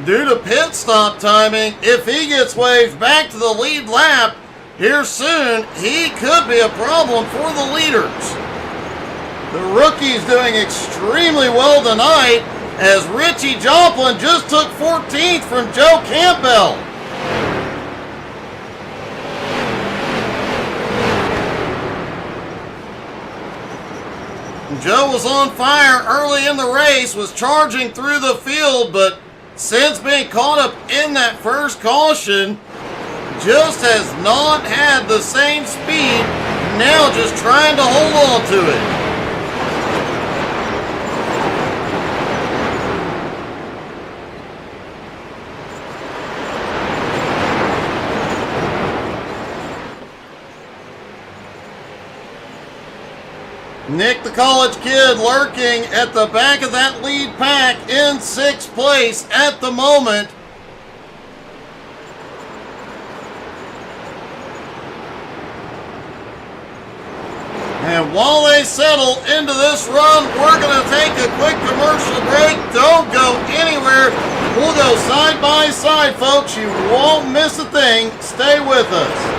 due to pit stop timing. If he gets waved back to the lead lap here soon, he could be a problem for the leaders. The rookie's doing extremely well tonight as Richie Joplin just took 14th from Joe Campbell. Joe was on fire early in the race, was charging through the field, but since being caught up in that first caution, just has not had the same speed, now just trying to hold on to it. Nick, the college kid, lurking at the back of that lead pack in 6th place at the moment. And while they settle into this run, we're going to take a quick commercial break. Don't go anywhere. We'll go side by side, folks. You won't miss a thing. Stay with us.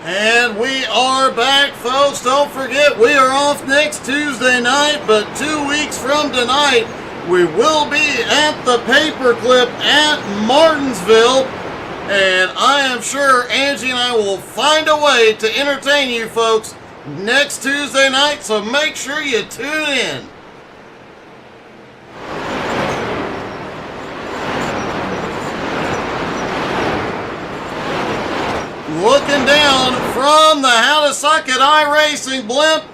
And we are back, folks. Don't forget, we are off next Tuesday night, but 2 weeks from tonight, we will be at the Paperclip at Martinsville. And I am sure Angie and I will find a way to entertain you folks next Tuesday night, so make sure you tune in. Looking down from the How to Suck It iRacing blimp,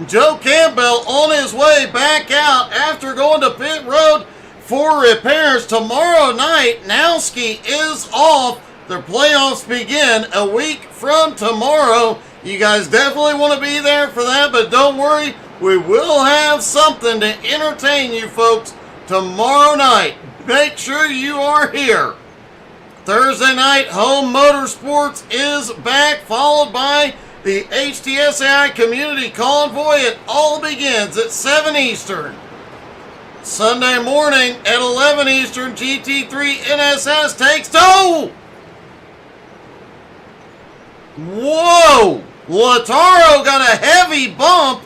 Joe Campbell on his way back out after going to pit road for repairs. Tomorrow night, Nowski is off The playoffs begin a week from tomorrow. You guys definitely want to be there for that, but don't worry, we will have something to entertain you folks tomorrow night. Make sure you are here. Thursday night, Home Motorsports is back, followed by the HTSAI Community Convoy. It all begins at 7 Eastern. Sunday morning at 11 Eastern, GT3 NSS takes... Oh! Whoa! Lataro got a heavy bump.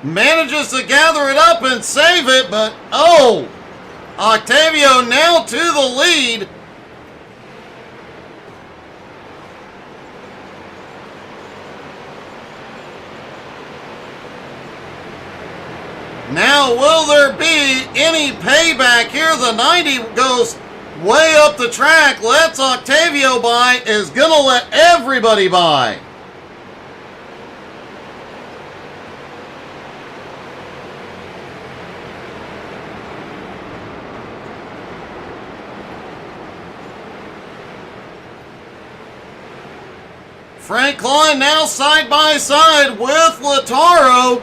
Manages to gather it up and save it, but oh! Octavio now to the lead. Now, will there be any payback here? The 90 goes way up the track, lets Octavio by, is going to let everybody by. Frank Klein now side by side with Lataro.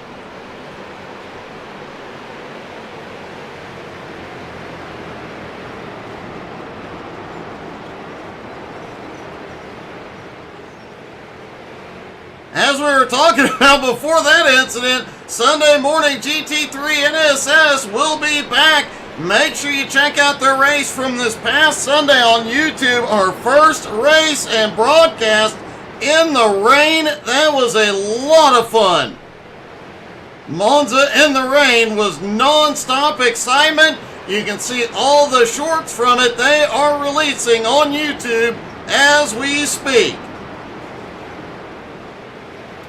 As we were talking about before that incident, Sunday morning GT3 NSS will be back. Make sure you check out their race from this past Sunday on YouTube. Our first race and broadcast in the rain. That was a lot of fun. Monza in the rain was non-stop excitement. You can see all the shorts from it. They are releasing on YouTube as we speak.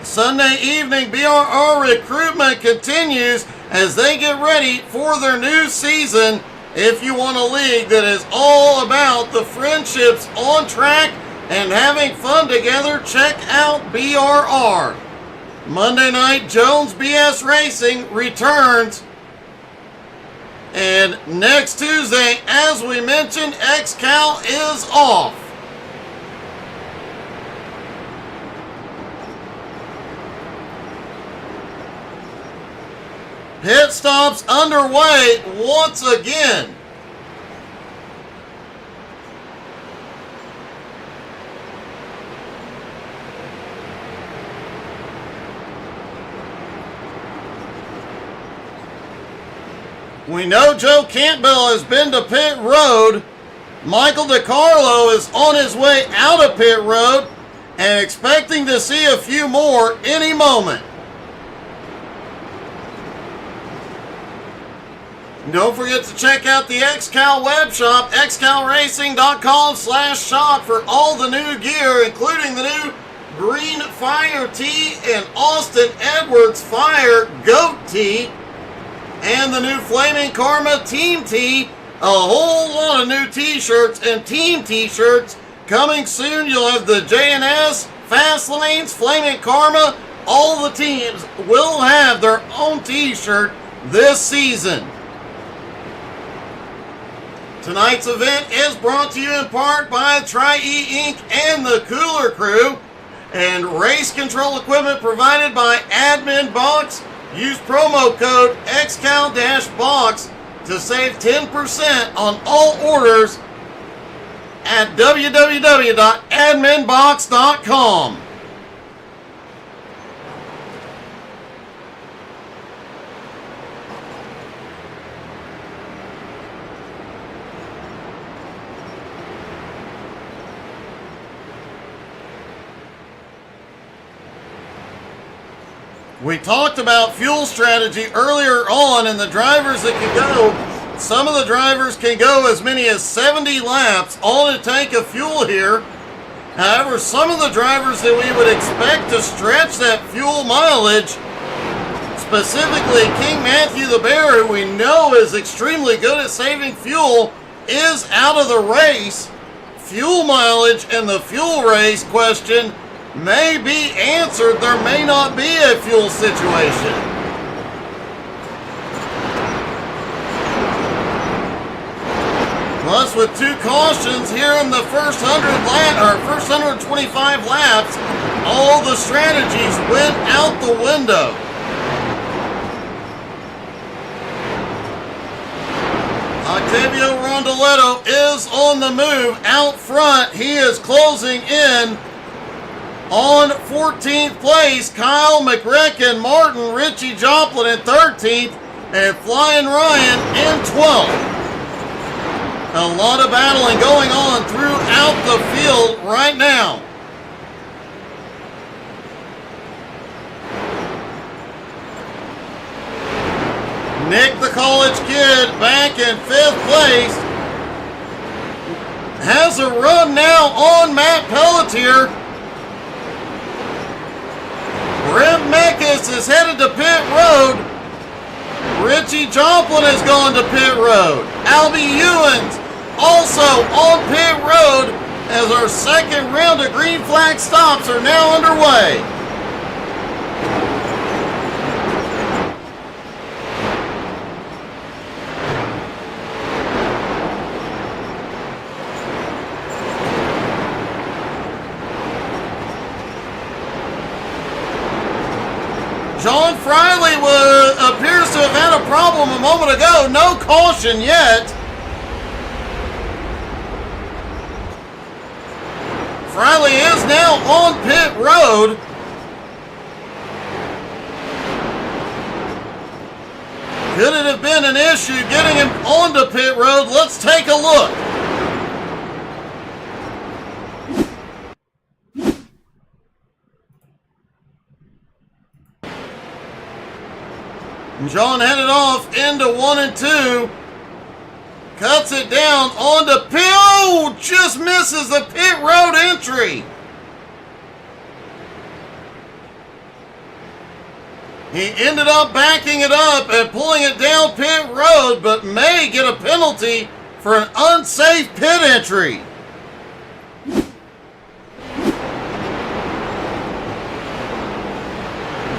Sunday evening BRR recruitment continues as they get ready for their new season. If you want a league that is all about the friendships on track and having fun together, check out BRR. Monday night, Jones BS Racing returns. And next Tuesday, as we mentioned, XCAL is off. Pit stops underway once again. We know Joe Campbell has been to pit road. Michael DiCarlo is on his way out of pit road and expecting to see a few more any moment. Don't forget to check out the XCAL web shop, xcalracing.com/shop for all the new gear, including the new Green Fire Tee and Austin Edwards Fire Goat Tee, and the new Flaming Karma Team Tee. A whole lot of new t-shirts and team t-shirts coming soon. You'll have the JNS, Fast Lanes, Flaming Karma. All the teams will have their own t-shirt this season. Tonight's event is brought to you in part by Tri-E Inc. and the Cooler Crew, and race control equipment provided by Admin Box. Use promo code XCAL-BOX to save 10% on all orders at www.adminbox.com. We talked about fuel strategy earlier on and the drivers that can go. Some of the drivers can go as many as 70 laps on a tank of fuel here. However, some of the drivers that we would expect to stretch that fuel mileage, specifically King Matthew the Bear, who we know is extremely good at saving fuel, is out of the race. Fuel mileage and the fuel race question may be answered. There may not be a fuel situation. Plus, with 2 cautions here in the first 125 laps, all the strategies went out the window. Octavio Rondoletto is on the move out front. He is closing in on 14th place. Kyle McRecken, Martin, Richie Joplin in 13th, and Flying Ryan in 12th. A lot of battling going on throughout the field right now. Nick the college kid back in 5th place. Has a run now on Matt Pelletier. Brent Meckes is headed to pit road. Richie Joplin has gone to pit road. Albie Ewens also on pit road as our second round of green flag stops are now underway. John Friley appears to have had a problem a moment ago. No caution yet. Friley is now on pit road. Could it have been an issue getting him onto pit road? Let's take a look. John headed off into 1 and 2. Cuts it down onto pit. Oh, just misses the pit road entry. He ended up backing it up and pulling it down pit road, but may get a penalty for an unsafe pit entry.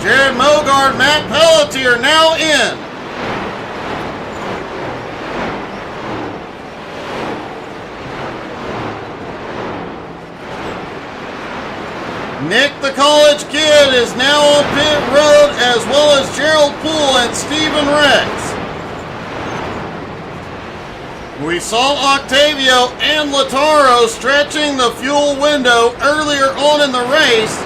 Jared Mogard, Matt Pelletier now in. Nick the college kid is now on pit road, as well as Gerald Poole and Stephen Rex. We saw Octavio and Lataro stretching the fuel window earlier on in the race,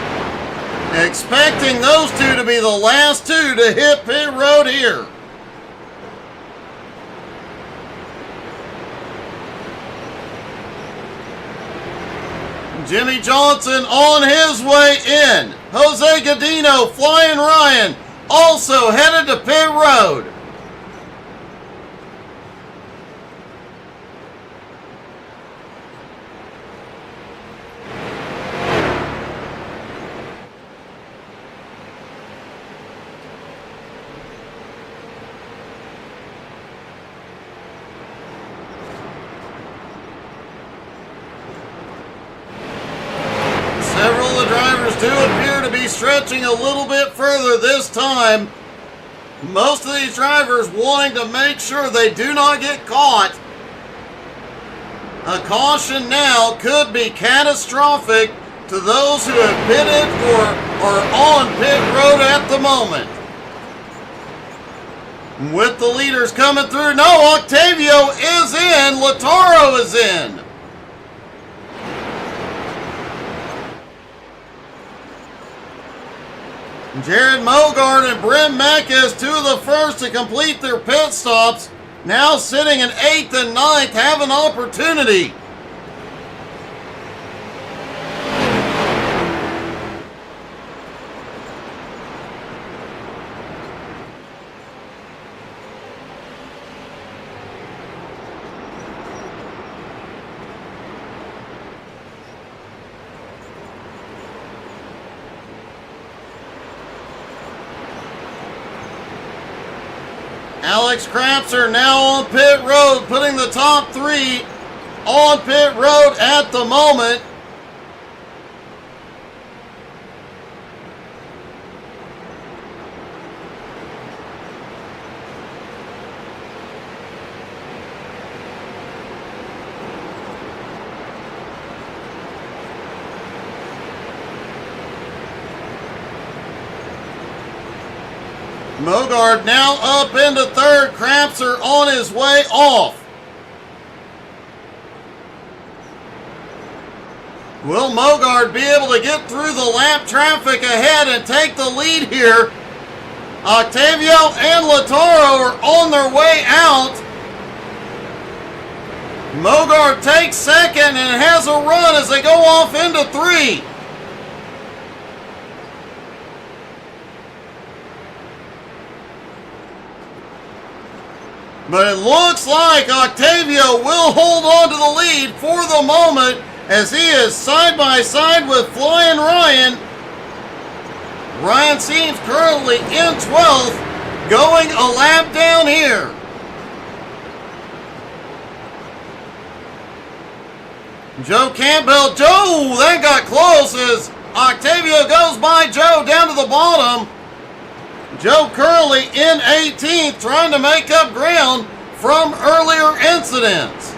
expecting those two to be the last two to hit pit road here. Jimmy Johnson on his way in. Jose Godino, Flying Ryan, also headed to pit road. Several of the drivers do appear to be stretching a little bit further this time. Most of these drivers wanting to make sure they do not get caught. A caution now could be catastrophic to those who have pitted or are on pit road at the moment. With the leaders coming through, no, Octavio is in, Lataro is in. Jared Mogard and Brent Meckes, two of the first to complete their pit stops, now sitting in 8th and 9th, have an opportunity. Alex Crapser now on pit road, putting the top three on pit road at the moment. Mogard now up into third. Crapser on his way off. Will Mogard be able to get through the lap traffic ahead and take the lead here? Octavio and Lataro are on their way out. Mogard takes second and has a run as they go off into 3. But it looks like Octavio will hold on to the lead for the moment as he is side by side with Flying Ryan. Ryan seems currently in 12th, going a lap down here. Joe Campbell, that got close as Octavio goes by Joe down to the bottom. Joe currently in 18th, trying to make up ground from earlier incidents.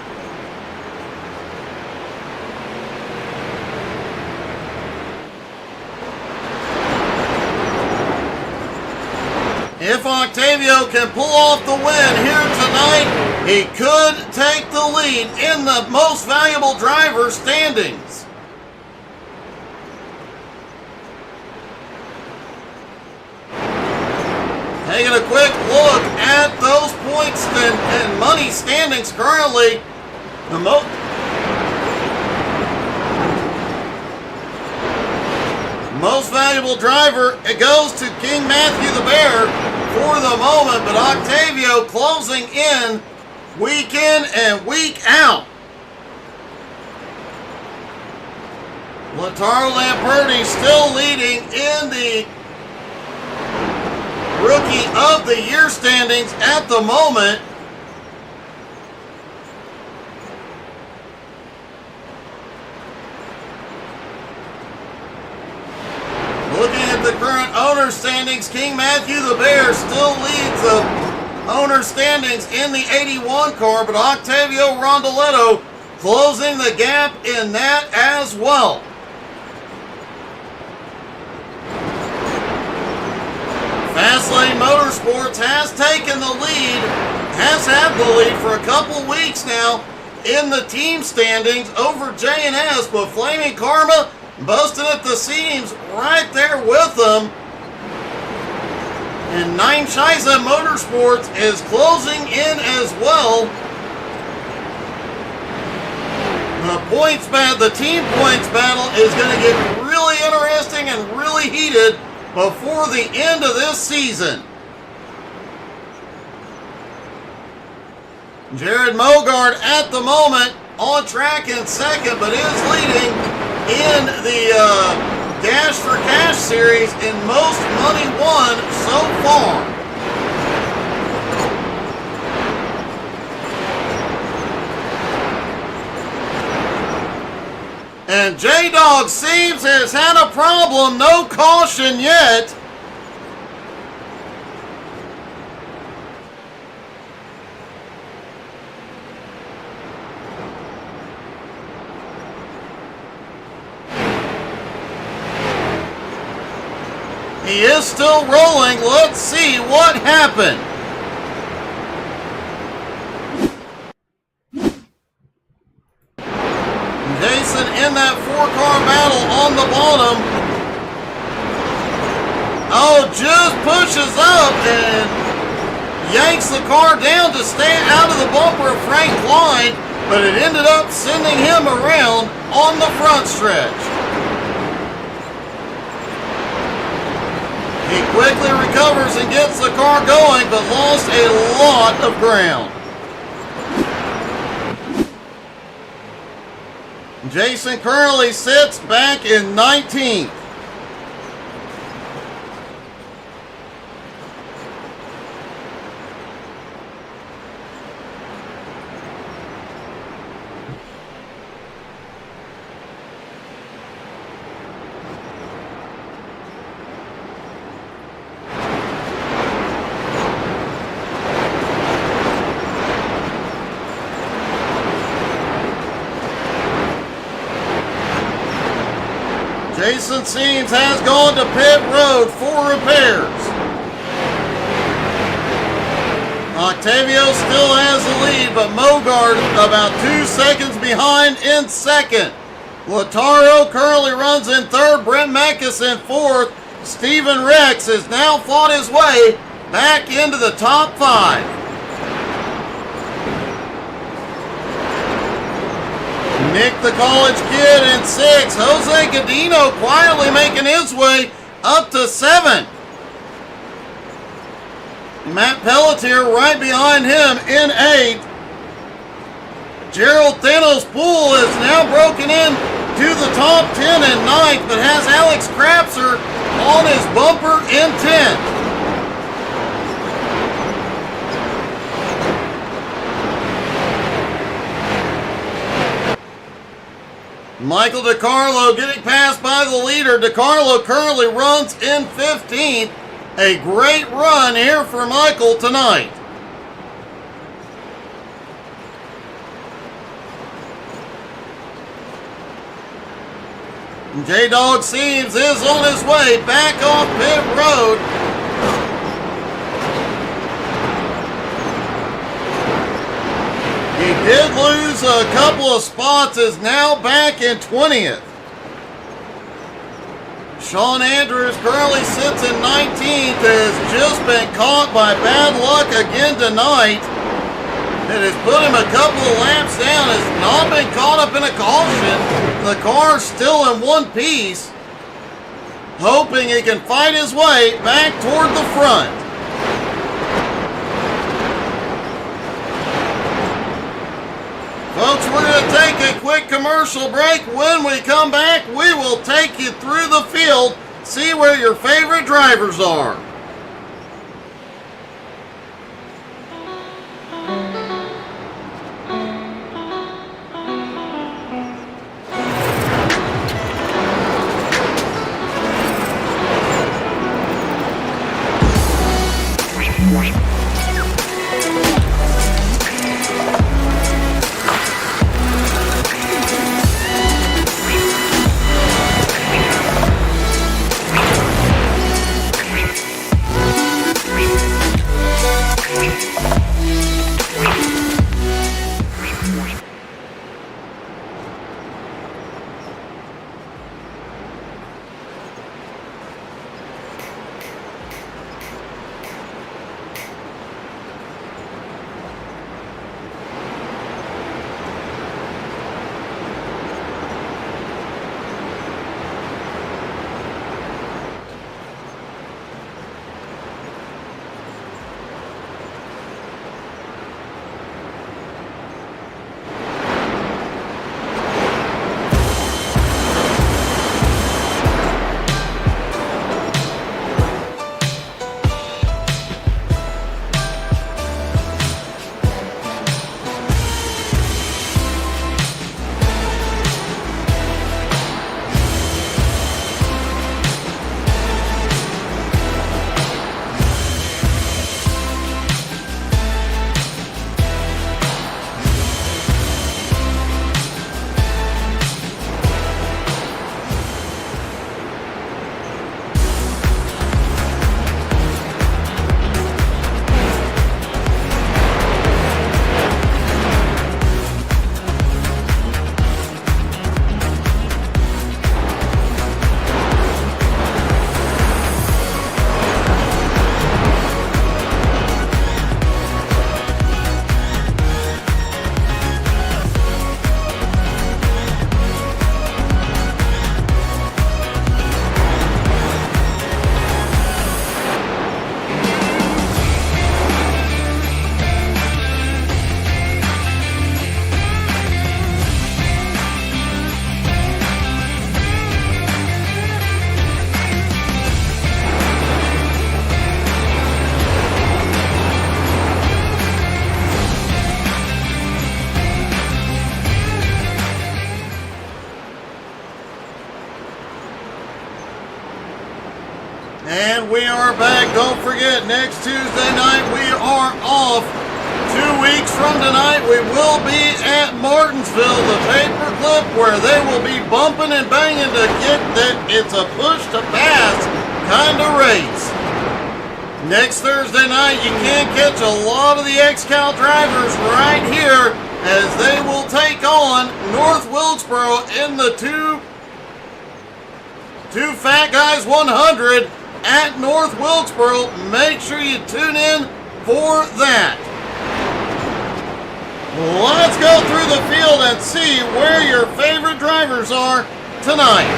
If Octavio can pull off the win here tonight, he could take the lead in the most valuable driver standings. Taking a quick look at those points and money standings currently, the most valuable driver, it goes to King Matthew the Bear for the moment, but Octavio closing in week in and week out. Lataro Lamperti still leading in the Rookie of the Year standings at the moment. Looking at the current owner standings, King Matthew the Bear still leads the owner standings in the 81 car, but Octavio Rondoletto closing the gap in that as well. Fastlane Motorsports has taken the lead, has had the lead for a couple weeks now in the team standings over J&S, but Flaming Karma busting at the seams right there with them. And Nine Shiza Motorsports is closing in as well. The team points battle is going to get really interesting and really heated before the end of this season. Jared Mogard at the moment on track in second, but is leading in the Dash for Cash series in most money won so far. And J-Dog seems has had a problem, no caution yet. He is still rolling. Let's see what happened. Jason in that four-car battle on the bottom. Oh, just pushes up and yanks the car down to stay out of the bumper of Frank Klein, but it ended up sending him around on the front stretch. He quickly recovers and gets the car going, but lost a lot of ground. Jason currently sits back in 19th. Jason Seams has gone to pit road for repairs. Octavio still has the lead, but Mogard about 2 seconds behind in second. Lataro currently runs in third. Brent Meckes in fourth. Stephen Rex has now fought his way back into the top 5. Nick the college kid in 6. Jose Godino quietly making his way up to 7. Matt Pelletier right behind him in 8. Gerald Thanos Poole is now broken in to the top 10 in 9th, but has Alex Krapser on his bumper in 10th. Michael DiCarlo getting passed by the leader. DiCarlo currently runs in 15th. A great run here for Michael tonight. J-Dog Seams is on his way back off pit road. He did lose a couple of spots, is now back in 20th. Sean Andrews currently sits in 19th, has just been caught by bad luck again tonight. It has put him a couple of laps down, has not been caught up in a caution. The car's still in one piece, hoping he can fight his way back toward the front. Folks, we're going to take a quick commercial break. When we come back, we will take you through the field, see where your favorite drivers are. And we are back. Don't forget, next Tuesday night we are off. 2 weeks from tonight we will be at Martinsville, the paperclip, where they will be bumping and banging to get that it's a push to pass kind of race. Next Thursday night, you can catch a lot of the XCAL drivers right here as they will take on North Wilkesboro in the two Fat Guys 100 at North Wilkesboro. Make sure you tune in for that. Let's go through the field and see where your favorite drivers are tonight.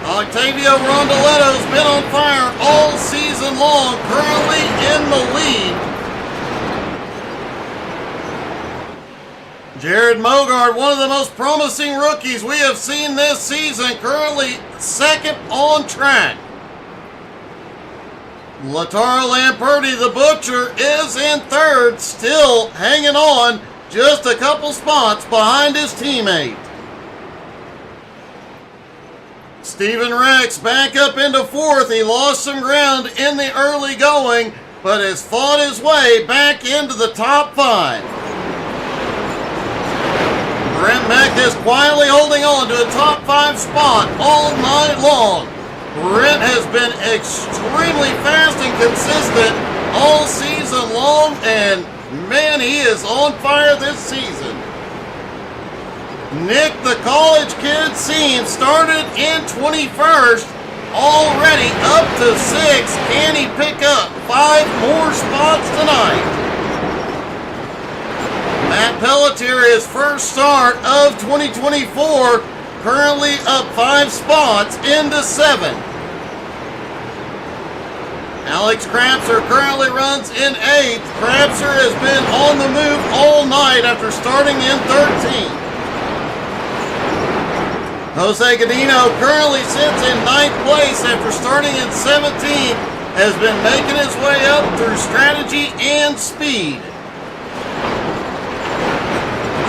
Octavio Rondoletto's been on fire all season long, currently in the lead. Jared Mogard, one of the most promising rookies we have seen this season, currently second on track. Lataro Lamperti, the Butcher, is in third, still hanging on just a couple spots behind his teammate. Stephen Rex back up into fourth. He lost some ground in the early going, but has fought his way back into the top five. Brent Meck is quietly holding on to a top five spot all night long. Brent has been extremely fast and consistent all season long, and man, he is on fire this season. Nick, the college kid, seems started in 21st, already up to 6. Can he pick up 5 more spots tonight? Matt Pelletier, his first start of 2024, currently up 5 spots into 7. Alex Krapser currently runs in 8th. Krapser has been on the move all night after starting in 13th. Jose Godino currently sits in 9th place after starting in 17th, has been making his way up through strategy and speed.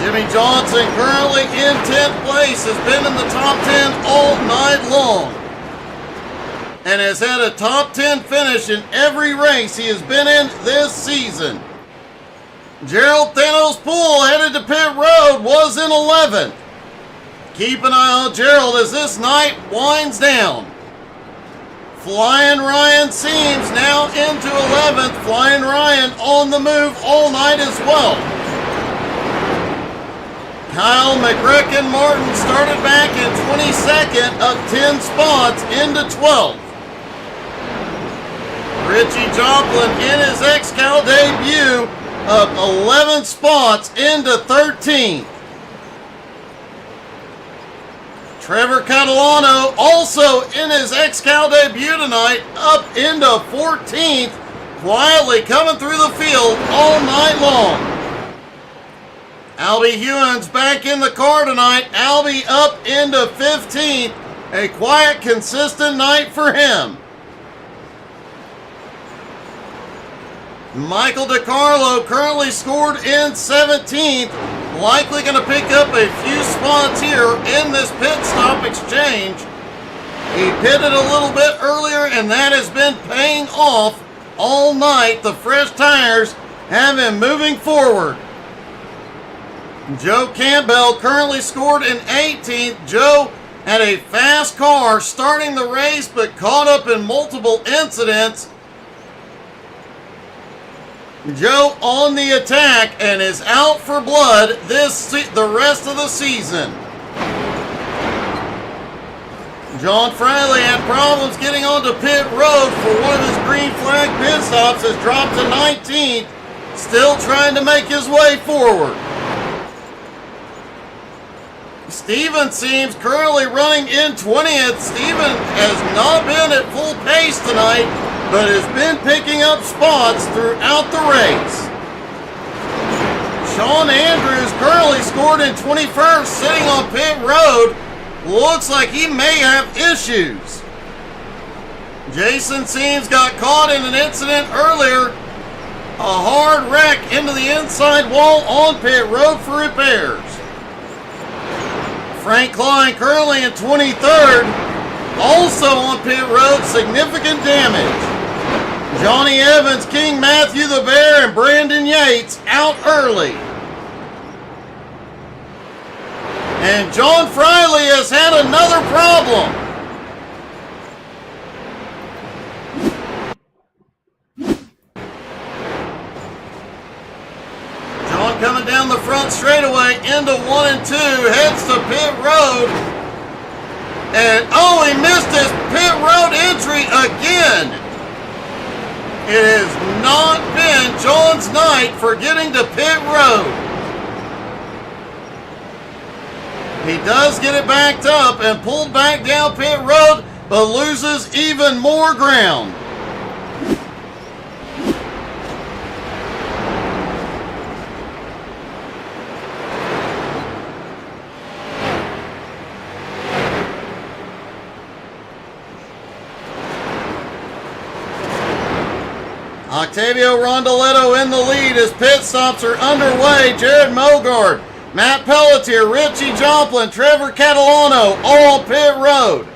Jimmy Johnson currently in 10th place, has been in the top 10 all night long, and has had a top 10 finish in every race he has been in this season. Gerald Thanos Poole, headed to pit road, was in 11th. Keep an eye on Gerald as this night winds down. Flying Ryan Seams now into 11th. Flying Ryan on the move all night as well. Kyle McCracken Martin started back in 22nd, up 10 spots into 12th. Richie Joplin in his XCAL debut, up 11 spots into 13th. Trevor Catalano, also in his XCAL debut tonight, up into 14th, quietly coming through the field all night long. Albie Hewins back in the car tonight. Albie up into 15th, a quiet, consistent night for him. Michael DiCarlo currently scored in 17th, likely going to pick up a few spots here in this pit stop exchange. He pitted a little bit earlier, and that has been paying off all night. The fresh tires have him moving forward. Joe Campbell currently scored in 18th. Joe had a fast car starting the race, but caught up in multiple incidents. Joe on the attack and is out for blood the rest of the season. John Fraley had problems getting onto pit road for one of his green flag pit stops, has dropped to 19th, still trying to make his way forward. Steven seems currently running in 20th. Steven has not been at full pace tonight, but has been picking up spots throughout the race. Sean Andrews currently scored in 21st, sitting on pit road. Looks like he may have issues. Jason Seams got caught in an incident earlier. A hard wreck into the inside wall on pit road for repairs. Frank Klein currently in 23rd, also on pit road, significant damage. Johnny Evans, King Matthew the Bear, and Brandon Yates out early. And John Fraley has had another problem. coming down the front straightaway into 1 and 2, heads to pit road. And oh, he missed his pit road entry again. It has not been John's night for getting to pit road. He does get it backed up and pulled back down pit road, but loses even more ground. Octavio Rondoletto in the lead as pit stops are underway. Jared Mogard, Matt Pelletier, Richie Joplin, Trevor Catalano, all pit road.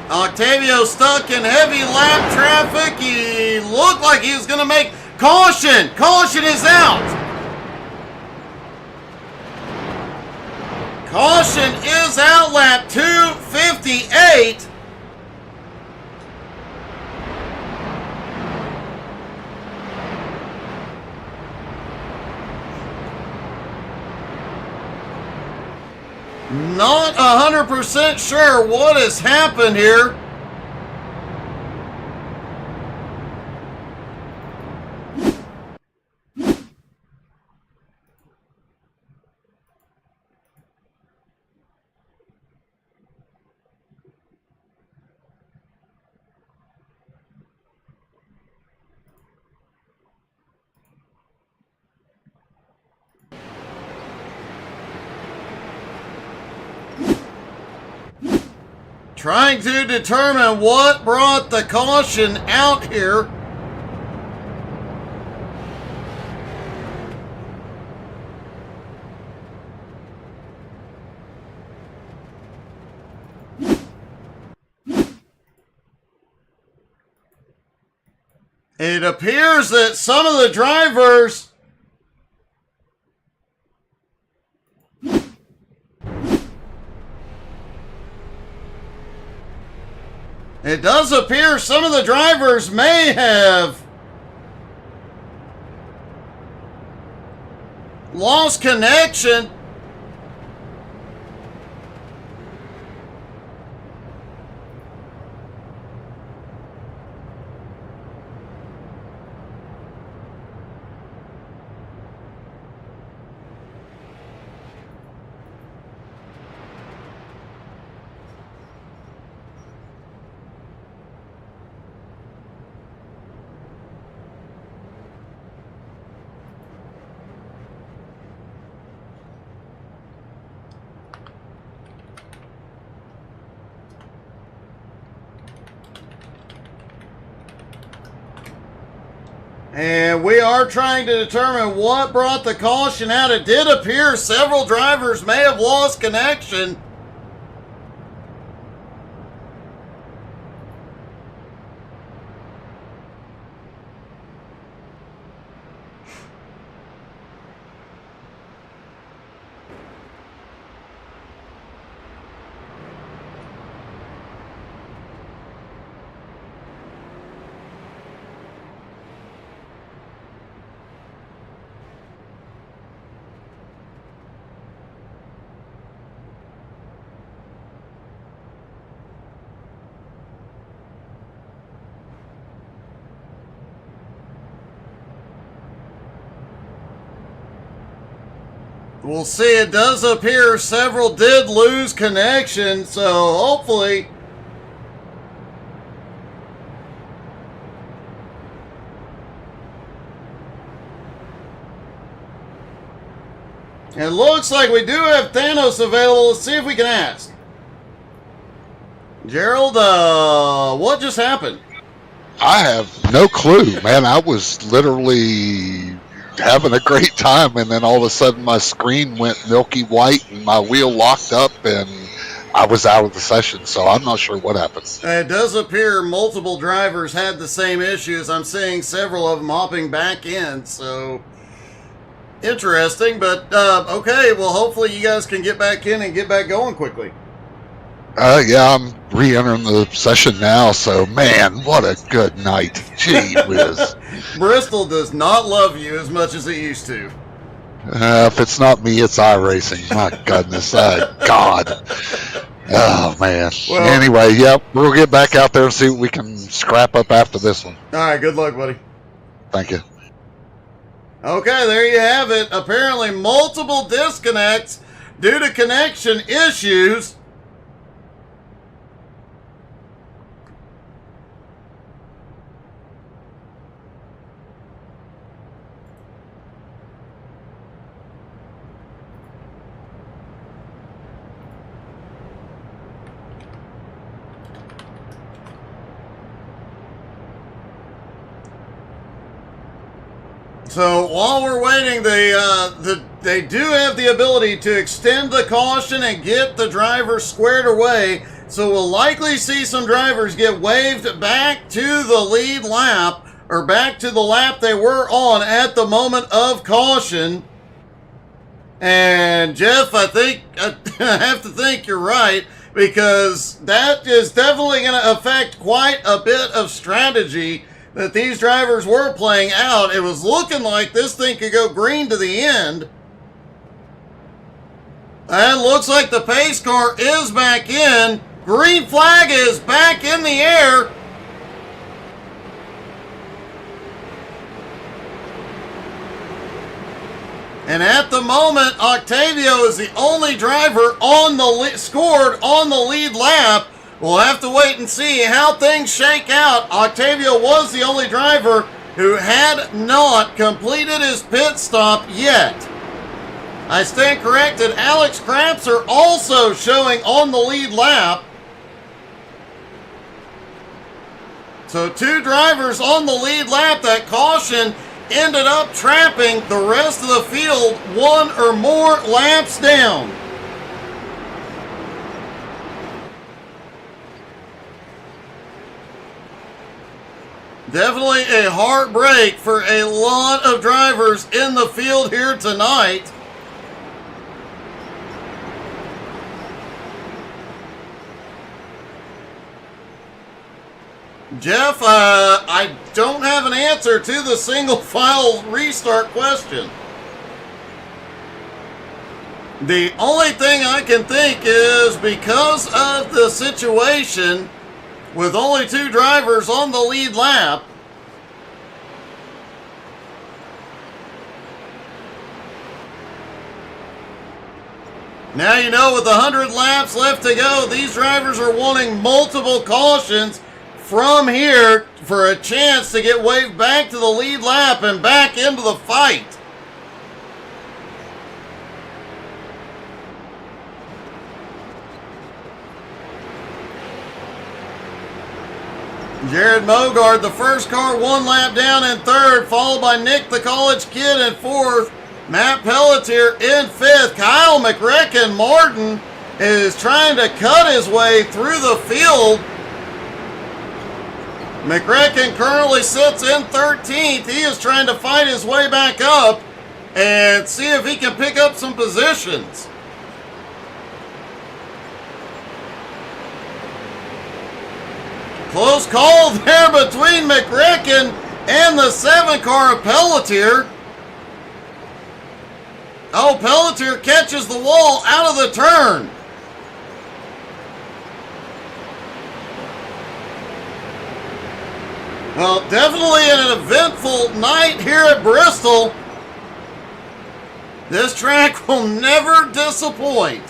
Octavio stuck in heavy lap traffic. He looked like he was going to make caution. Caution is out. Caution is out, lap 258. Not 100% sure what has happened here. Trying to determine what brought the caution out here. It appears that some of the drivers It does appear some of the drivers may have lost connection. And we are trying to determine what brought the caution out. It did appear several drivers may have lost connection. We'll see. It does appear several did lose connection, so hopefully it looks like we do have Thanos available. Let's see if we can ask. Gerald, what just happened? I have no clue, man. I was literally having a great time, and then all of a sudden my screen went milky white and my wheel locked up and I was out of the session, so I'm not sure what happened. It does appear multiple drivers had the same issues. I'm seeing several of them hopping back in, so interesting. But okay, well, hopefully you guys can get back in and get back going quickly. Yeah, I'm re-entering the session now, so man, what a good night. Gee whiz. Bristol does not love you as much as it used to. If it's not me, it's iRacing. My goodness. God. Oh, man. Well- Anyway, yep, we'll get back out there and see what we can scrap up after this one. All right, good luck, buddy. Thank you. Okay, there you have it. Apparently multiple disconnects due to connection issues. So while we're waiting, they do have the ability to extend the caution and get the drivers squared away. So we'll likely see some drivers get waved back to the lead lap, or back to the lap they were on at the moment of caution. And Jeff, I think I have to think you're right, because that is definitely going to affect quite a bit of strategy that these drivers were playing out. It was looking like this thing could go green to the end. And looks like the pace car is back in. Green flag is back in the air. And at the moment, Octavio is the only driver on the scored on the lead lap. We'll have to wait and see how things shake out. Octavio was the only driver who had not completed his pit stop yet. I stand corrected. Alex Krapser also showing on the lead lap. So two drivers on the lead lap. That caution ended up trapping the rest of the field one or more laps down. Definitely a heartbreak for a lot of drivers in the field here tonight. Jeff, I don't have an answer to the single file restart question. The only thing I can think is because of the situation with only two drivers on the lead lap, now you know with 100 laps left to go, these drivers are wanting multiple cautions from here for a chance to get waved back to the lead lap and back into the fight. Jared Mogard, the first car, one lap down in third, followed by Nick the College Kid in fourth, Matt Pelletier in fifth. Kyle McRecken Martin is trying to cut his way through the field. McRecken currently sits in 13th. He is trying to fight his way back up and see if he can pick up some positions. Close call there between McRecken and the 7 car of Pelletier. Oh, Pelletier catches the wall out of the turn. Well, definitely an eventful night here at Bristol. This track will never disappoint.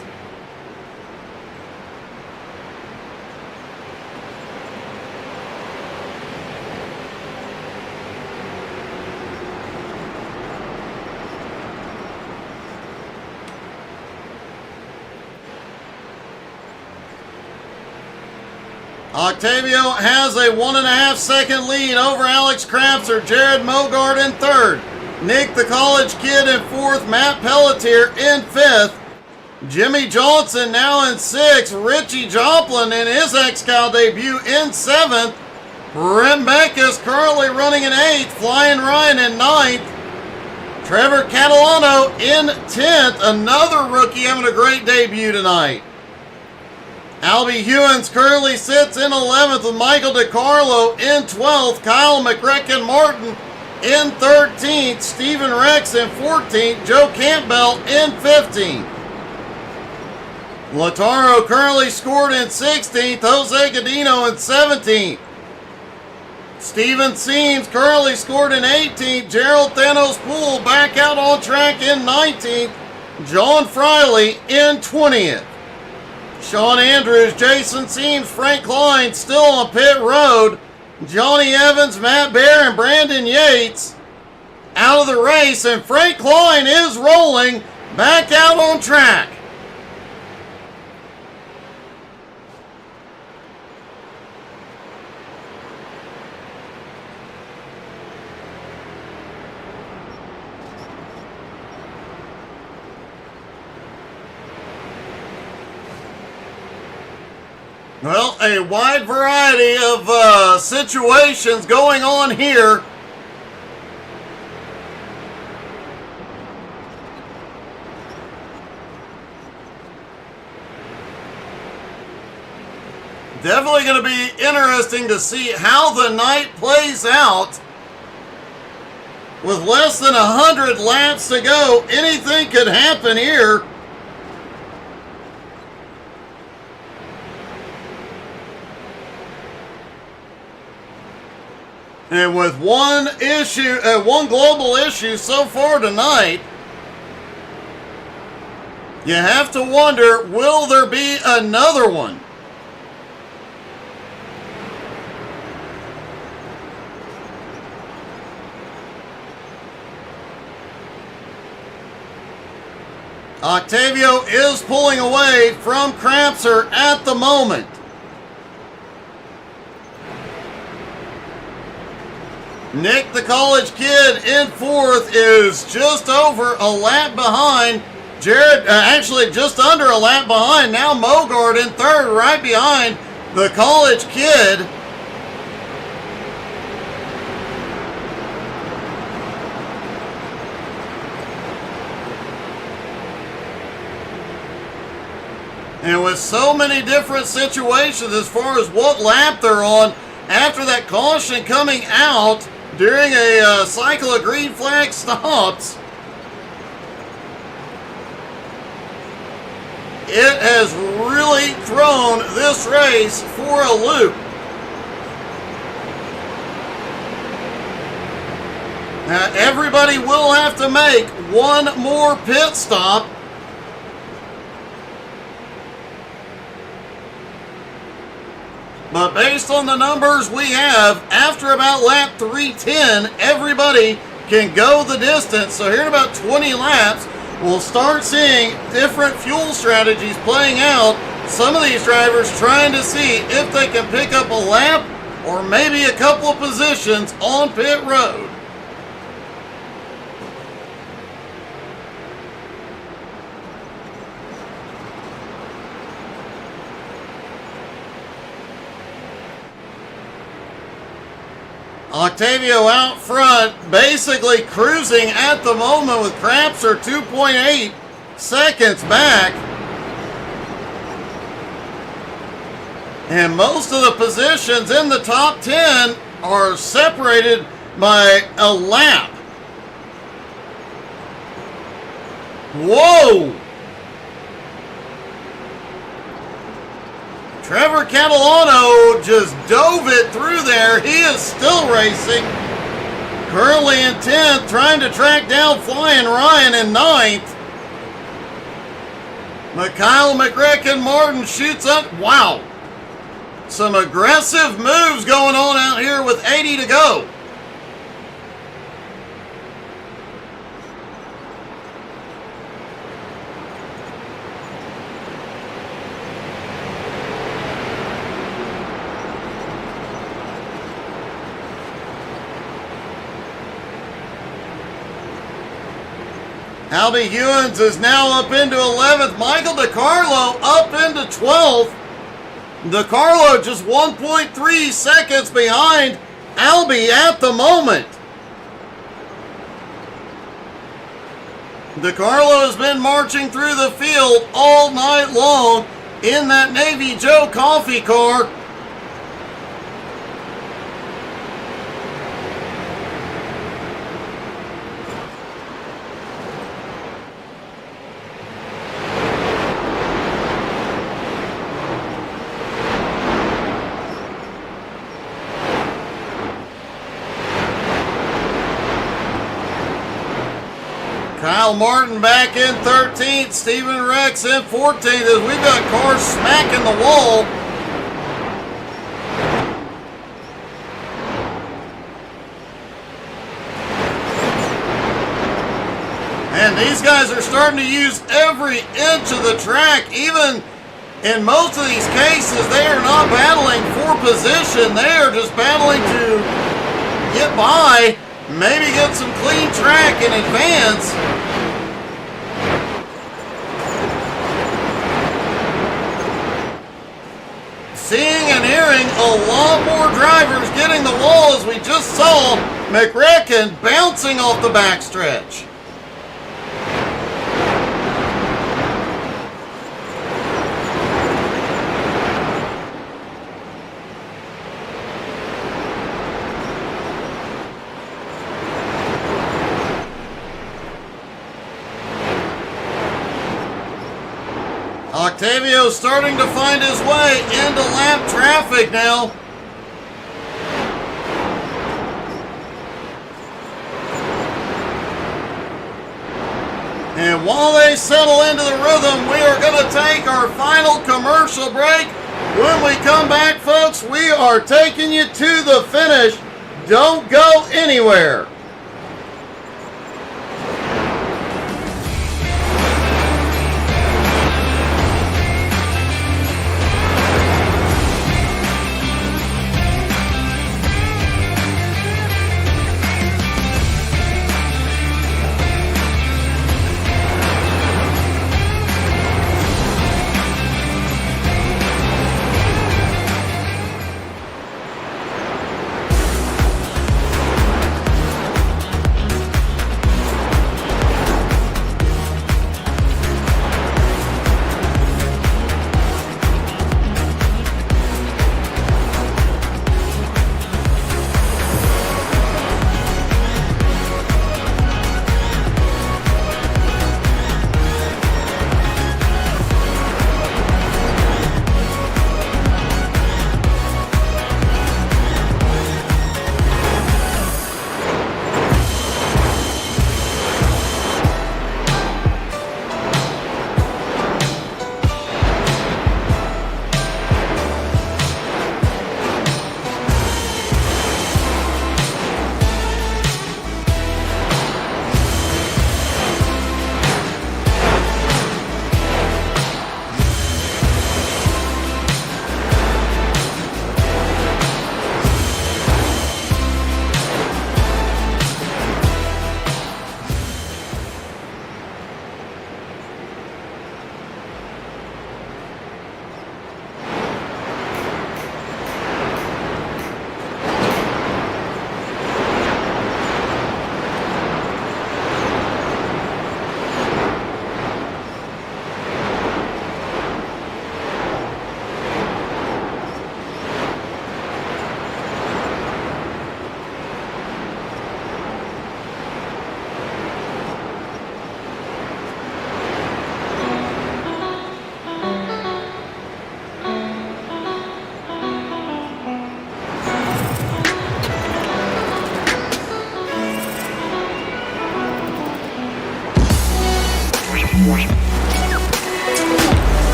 Octavio has a 1.5 second lead over Alex Krapser. Jared Mogard in third. Nick the College Kid in fourth. Matt Pelletier in fifth. Jimmy Johnson now in sixth. Richie Joplin in his XCAL debut in seventh. Brent Beck is currently running in eighth. Flying Ryan in ninth. Trevor Catalano in 10th. Another rookie having a great debut tonight. Albie Hewins currently sits in 11th with Michael DiCarlo in 12th. Kyle McCracken Martin in 13th. Stephen Rex in 14th. Joe Campbell in 15th. Lataro currently scored in 16th. Jose Gadino in 17th. Steven Seams currently scored in 18th. Gerald Thanos Poole back out on track in 19th. John Friley in 20th. Sean Andrews, Jason Seams, Frank Klein still on pit road. Johnny Evans, Matt Bear, and Brandon Yates out of the race. And Frank Klein is rolling back out on track. Well, a wide variety of situations going on here. Definitely going to be interesting to see how the night plays out. With less than 100 laps to go, anything could happen here. And with one global issue so far tonight, you have to wonder, will there be another one? Octavio is pulling away from Crapser at the moment. Nick, the college kid, in fourth is just over a lap behind. Jared, actually just under a lap behind. Now Mogard in third, right behind the college kid. And with so many different situations as far as what lap they're on, after that caution coming out, during a cycle of green flag stops, it has really thrown this race for a loop. Now, everybody will have to make one more pit stop. But based on the numbers we have, after about lap 310, everybody can go the distance. So here in about 20 laps, we'll start seeing different fuel strategies playing out. Some of these drivers trying to see if they can pick up a lap or maybe a couple of positions on pit road. Octavio out front, basically cruising at the moment with Crapser 2.8 seconds back. And most of the positions in the top 10 are separated by a lap. Whoa! Trevor Catalano just dove it through there. He is still racing. Currently in 10th, trying to track down Flying Ryan in 9th. Mikhail McRacken Martin shoots up. Wow. Some aggressive moves going on out here with 80 to go. Albie Hewins is now up into 11th. Michael DiCarlo up into 12th. DiCarlo just 1.3 seconds behind Albie at the moment. DiCarlo has been marching through the field all night long. in that Navy Joe coffee car. Kyle Martin back in 13th, Stephen Rex in 14th as we've got cars smacking the wall. And these guys are starting to use every inch of the track. Even in most of these cases, they are not battling for position. They are just battling to get by, maybe get some clean track in advance. Seeing and hearing a lot more drivers getting the wall, as we just saw McRecken bouncing off the backstretch. Octavio's starting to find his way into lap traffic now. And while they settle into the rhythm, we are going to take our final commercial break. When we come back, folks, we are taking you to the finish. Don't go anywhere.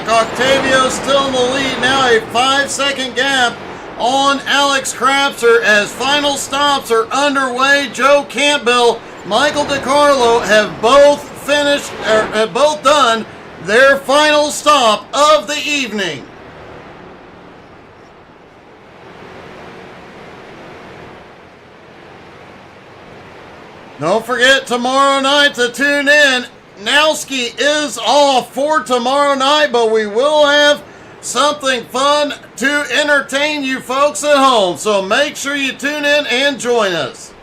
Octavio's still in the lead now, a 5-second gap on Alex Crapser as final stops are underway. Joe Campbell, Michael DiCarlo have both finished, have both done their final stop of the evening. Don't forget tomorrow night to tune in. Nowski is off for tomorrow night, but we will have something fun to entertain you folks at home. So make sure you tune in and join us.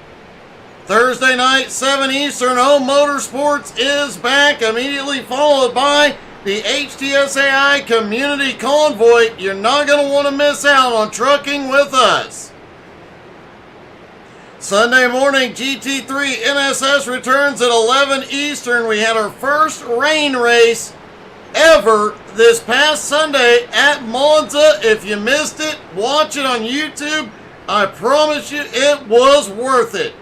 Thursday night, 7 Eastern, Home Motorsports is back, immediately followed by the HTSAI Community Convoy. You're not going to want to miss out on trucking with us. Sunday morning, GT3 NSS returns at 11 Eastern. We had our first rain race ever this past Sunday at Monza. If you missed it, watch it on YouTube. I promise you it was worth it.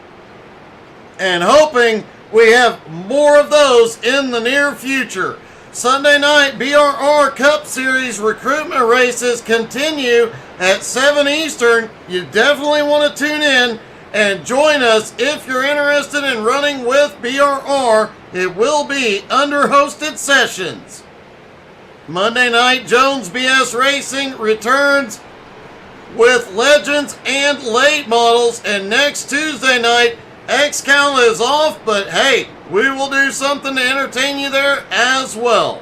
And hoping we have more of those in the near future. Sunday night, BRR Cup Series recruitment races continue at 7 Eastern. You definitely want to tune in and join us if you're interested in running with BRR. It will be under hosted sessions. Monday night, Jones BS Racing returns with Legends and late models. And next Tuesday night, XCAL is off, but hey, we will do something to entertain you there as well.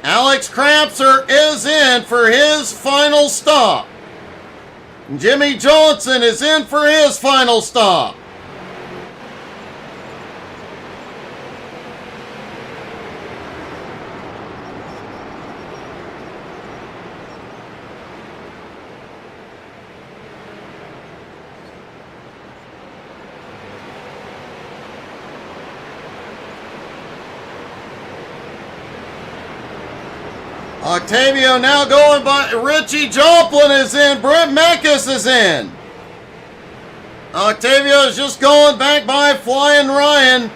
Alex Krapser is in for his final stop. Jimmy Johnson is in for his final stop. Octavio now going by Richie Joplin is in. Brent Meckes is in. Octavio is just going back by Flying Ryan.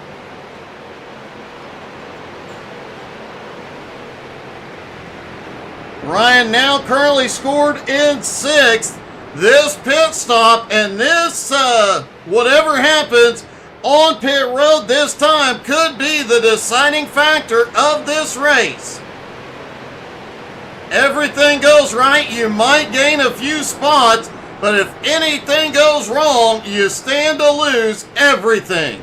Ryan now currently scored in 6th. This pit stop and this, whatever happens on pit road this time, could be the deciding factor of this race. Everything goes right, you might gain a few spots, but if anything goes wrong, you stand to lose everything.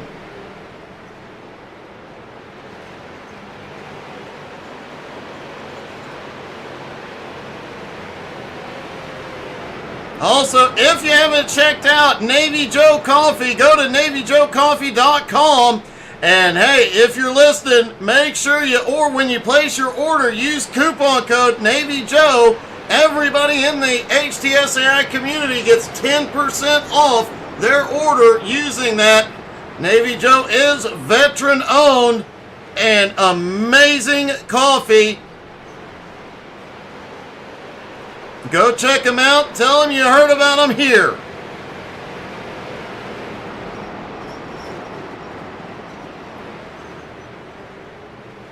Also, if you haven't checked out Navy Joe Coffee, go to NavyJoeCoffee.com. And hey, if you're listening, make sure when you place your order, use coupon code NavyJoe. Everybody in the HTSAI community gets 10% off their order using that. Navy Joe is veteran owned and amazing coffee. Go check them out. Tell them you heard about them here.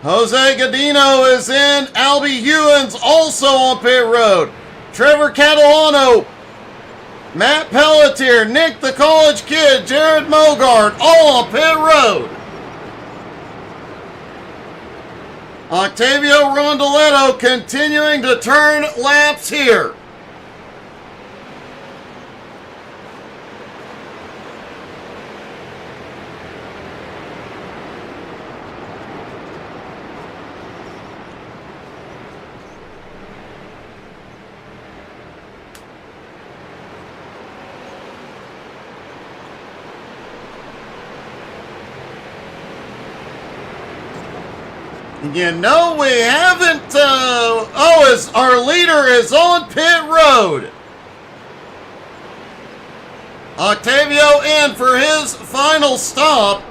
Jose Godino is in. Albie Hewins also on pit road. Trevor Catalano, Matt Pelletier, Nick the College Kid, Jared Mogard, all on pit road. Octavio Rondoletto continuing to turn laps here. You know we haven't, our leader is on pit road. Octavio in for his final stop.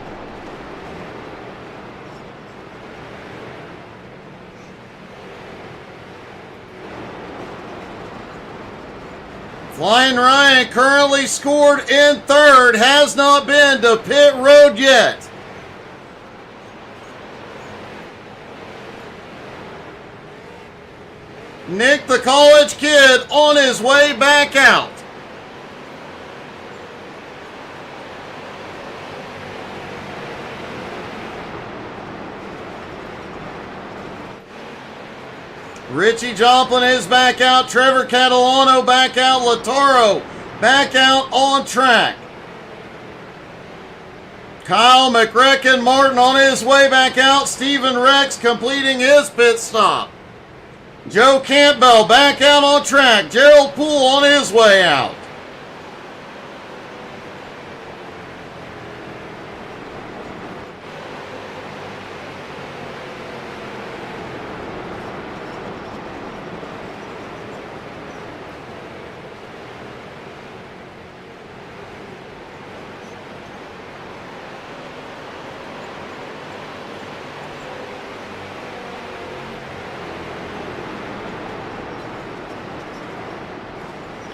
Flying Ryan currently scored in 3rd, has not been to pit road yet. Nick the College Kid on his way back out. Richie Joplin is back out. Trevor Catalano back out. Lataro back out on track. Kyle McRecken Martin on his way back out. Stephen Rex completing his pit stop. Joe Campbell back out on track. Gerald Poole on his way out.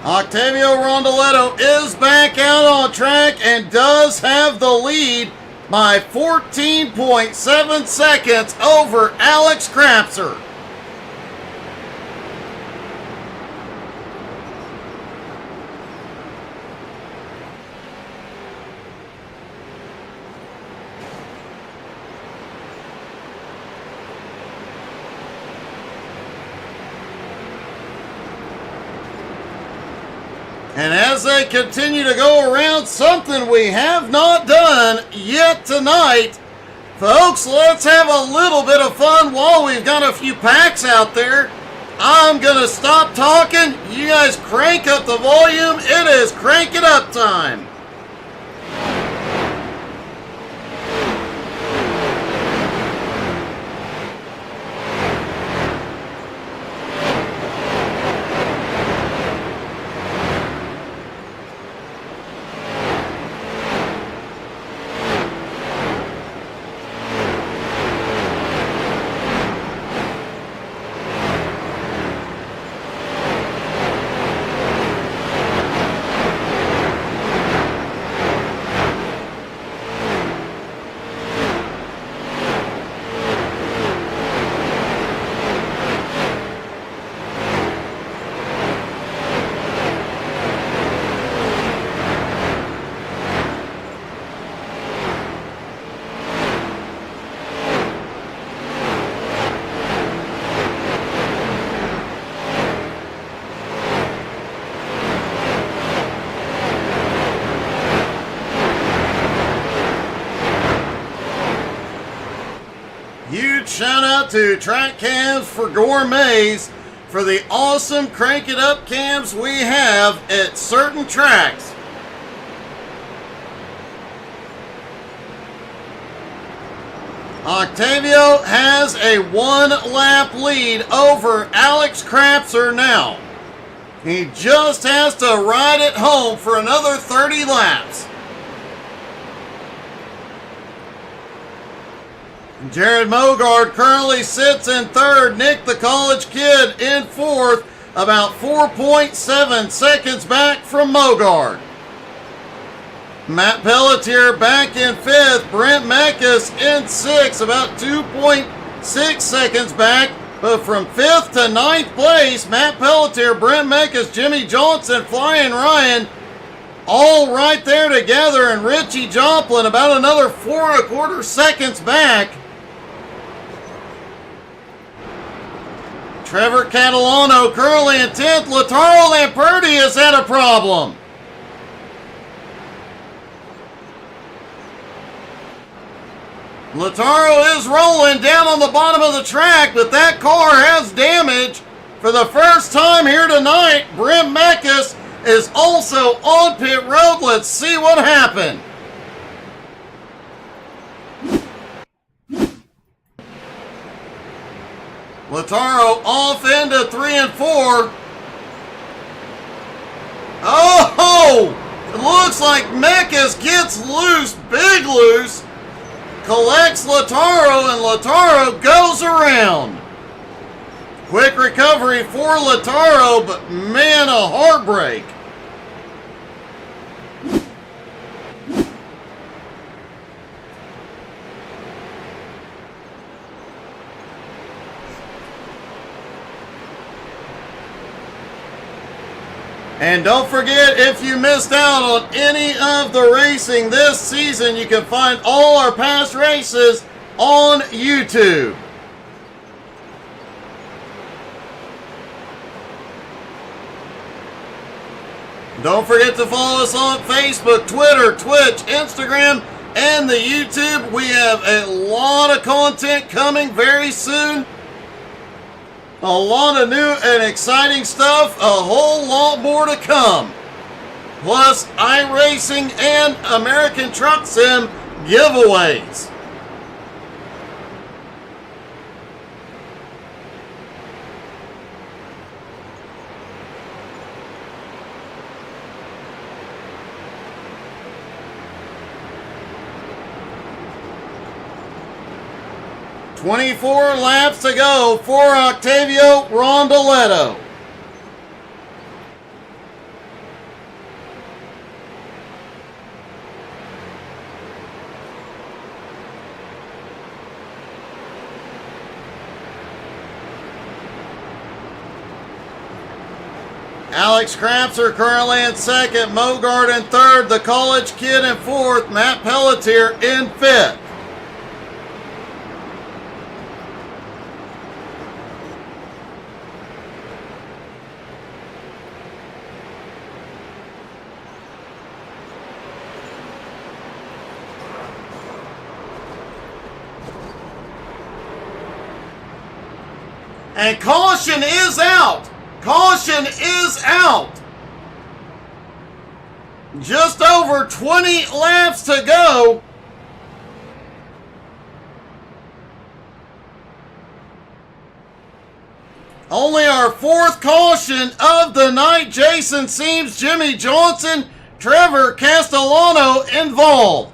Octavio Rondoletto is back out on track and does have the lead by 14.7 seconds over Alex Krapser. And as they continue to go around, something we have not done yet tonight, folks, let's have a little bit of fun while we've got a few packs out there. I'm going to stop talking. You guys crank up the volume. It is crank it up time. Huge shout out to Track Cams for Gourmets for the awesome crank it up cams we have at certain tracks. Octavio has a 1 lap lead over Alex Krapser now. He just has to ride it home for another 30 laps. Jared Mogard currently sits in third. Nick the College Kid in fourth, about 4.7 seconds back from Mogard. Matt Pelletier back in fifth. Brent Mekas in sixth, about 2.6 seconds back. But from fifth to ninth place, Matt Pelletier, Brent Mekas, Jimmy Johnson, Flying Ryan, all right there together. And Richie Joplin about another 4.25 seconds back. Trevor Catalano currently in 10th. Lataro Lamperti has had a problem. Lataro is rolling down on the bottom of the track, but that car has damage. For the first time here tonight, Brent Mekas is also on pit road. Let's see what happened. Lataro off into 3 and 4. Oh! It looks like Mekas gets loose, big loose. Collects Lataro, and Lataro goes around. Quick recovery for Lataro, but man, a heartbreak. And don't forget, if you missed out on any of the racing this season, you can find all our past races on YouTube. Don't forget to follow us on Facebook, Twitter, Twitch, Instagram, and the YouTube. We have a lot of content coming very soon. A lot of new and exciting stuff. A whole lot more to come. Plus, iRacing and American Truck Sim giveaways. "24 laps to go for Octavio Rondoletto." Alex Krapser currently in second, Mogard in third, the college kid in fourth, Matt Pelletier in fifth. And caution is out. Caution is out. Just over 20 laps to go. Only our fourth caution of the night. Jason Seams, Jimmy Johnson, Trevor Castellano involved.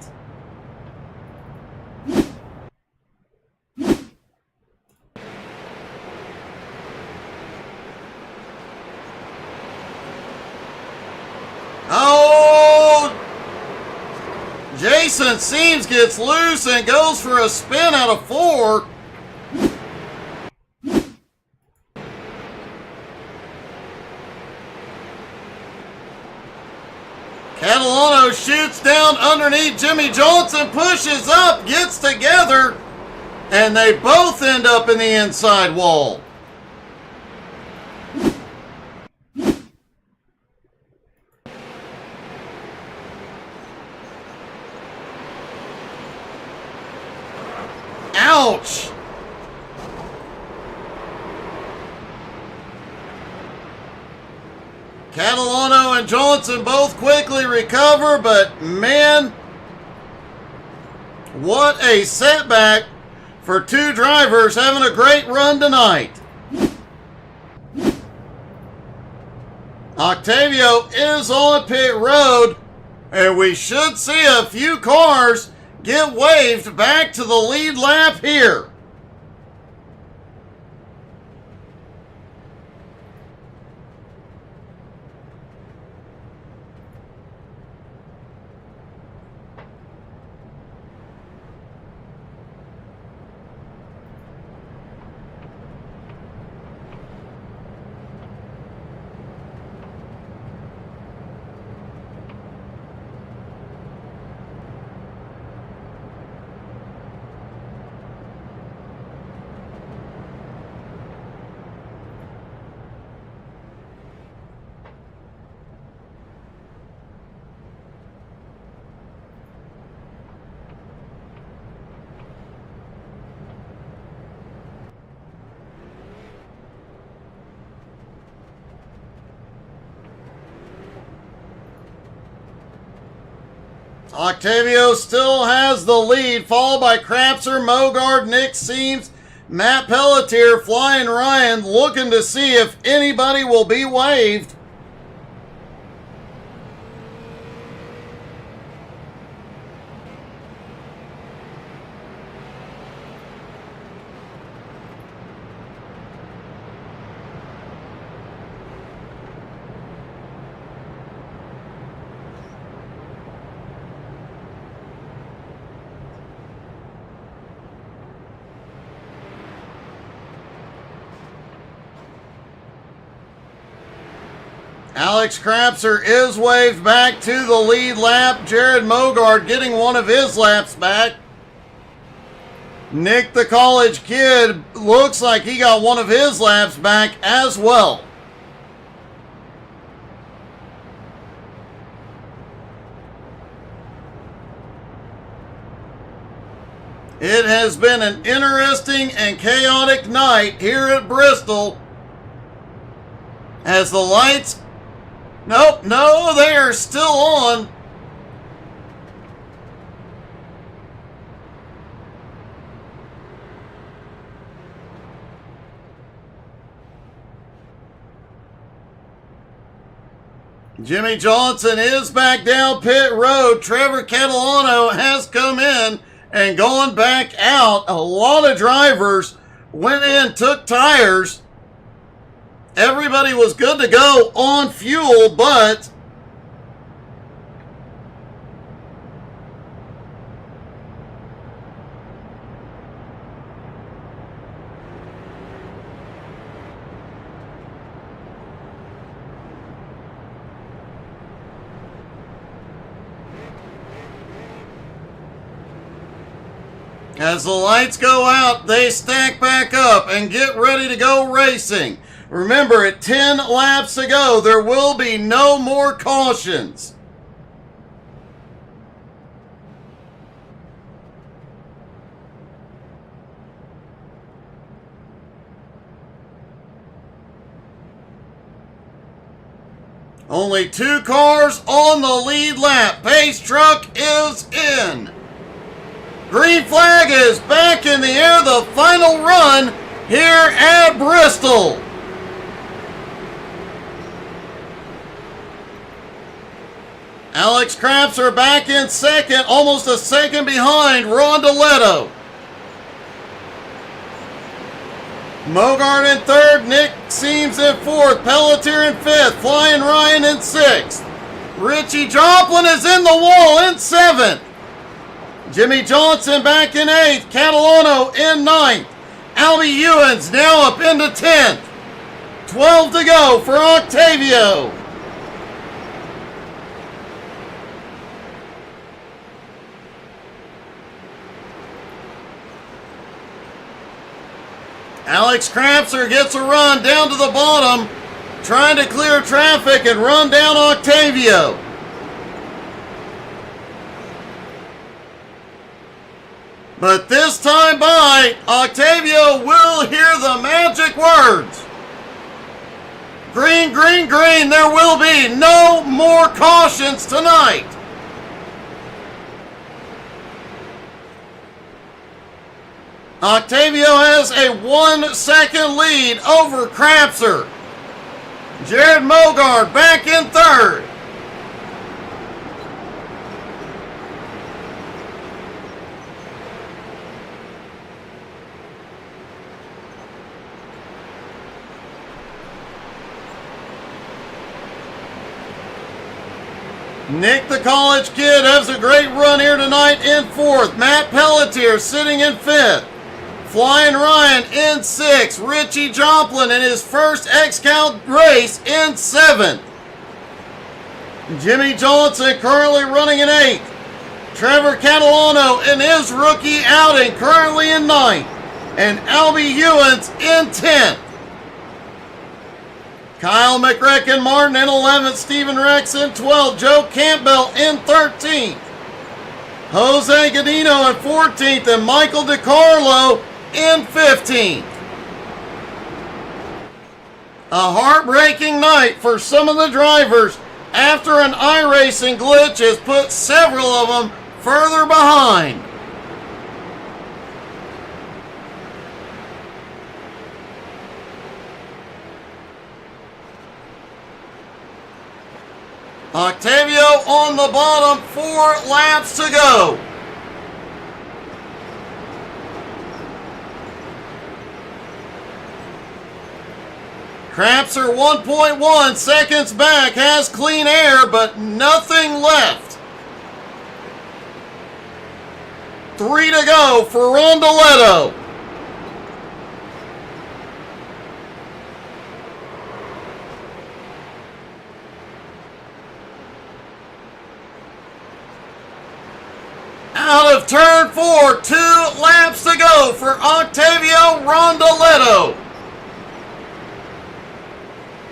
Oh, Jason Seams gets loose and goes for a spin out of 4. Catalano shoots down underneath Jimmy Johnson, pushes up, gets together, and they both end up in the inside wall. Ouch! Catalano and Johnson both quickly recover, but man, what a setback for two drivers having a great run tonight. Octavio is on pit road, and we should see a few cars get waved back to the lead lap here. Octavio still has the lead, followed by Krapser, Mogard, Nick Seams, Matt Pelletier, Flying Ryan, looking to see if anybody will be waived. Alex Krapser is waved back to the lead lap. Jared Mogard getting one of his laps back. Nick the college kid looks like he got one of his laps back as well. It has been an interesting and chaotic night here at Bristol. As the lights... Nope, no, they are still on. Jimmy Johnson is back down pit road. Trevor Catalano has come in and gone back out. A lot of drivers went in, took tires. Everybody was good to go on fuel, but as the lights go out, they stack back up and get ready to go racing. Remember, at 10 laps to go, there will be no more cautions. Only 2 cars on the lead lap. Pace truck is in. Green flag is back in the air. The final run here at Bristol. Alex Crapser back in second, almost a second behind Rondoletto. Mogart in third, Nick Seams in fourth, Pelletier in fifth, Flying Ryan in sixth. Richie Joplin is in the wall in seventh. Jimmy Johnson back in eighth, Catalano in ninth. Albie Ewens now up into 10th. 12 to go for Octavio. Alex Crapser gets a run down to the bottom, trying to clear traffic and run down Octavio. But this time by, Octavio will hear the magic words. Green, green, green, there will be no more cautions tonight. Octavio has a 1 second lead over Crapser. Jared Mogard back in third. Nick the college kid has a great run here tonight in fourth. Matt Pelletier sitting in fifth. Flying Ryan in sixth. Richie Joplin in his first XCAL race in seventh. Jimmy Johnson currently running in eighth. Trevor Catalano in his rookie outing currently in ninth. And Albie Ewens in 10th. Kyle McRecken Martin in 11th. Stephen Rex in 12th. Joe Campbell in 13th. Jose Godino in 14th. And Michael DiCarlo in 15th. A heartbreaking night for some of the drivers after an iRacing glitch has put several of them further behind. Octavio on the bottom, 4 laps to go. Crapser 1.1 seconds back, has clean air, but nothing left. 3 to go for Rondoletto. Out of turn 4, 2 laps to go for Octavio Rondoletto.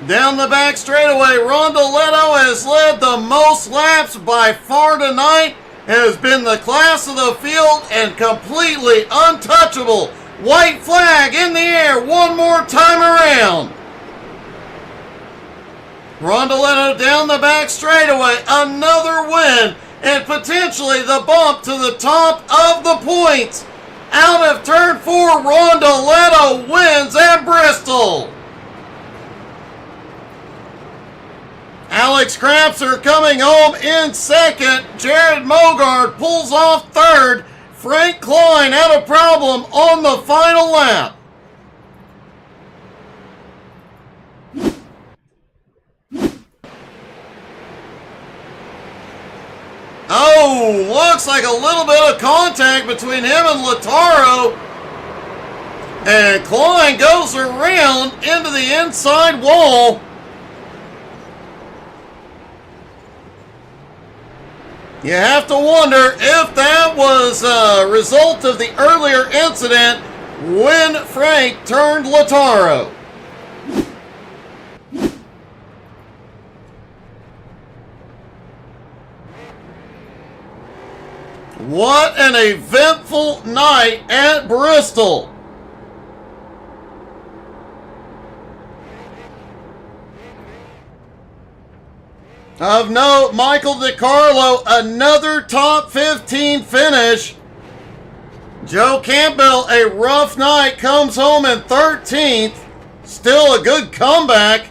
Down the back straightaway, Rondoletto has led the most laps by far tonight has been the class of the field and completely untouchable. White flag in the air one more time around. Rondolino down the back straightaway, another win, and potentially the bump to the top of the points. Out of turn 4, Rondolino wins at Bristol. Alex Crapser coming home in second. Jared Mogard pulls off third. Frank Klein had a problem on the final lap. Oh, looks like a little bit of contact between him and Lataro. And Klein goes around into the inside wall. You have to wonder if that was a result of the earlier incident when Frank turned Lataro. What an eventful night at Bristol. Of note, Michael DiCarlo, another top 15 finish. Joe Campbell, a rough night, comes home in 13th. Still a good comeback.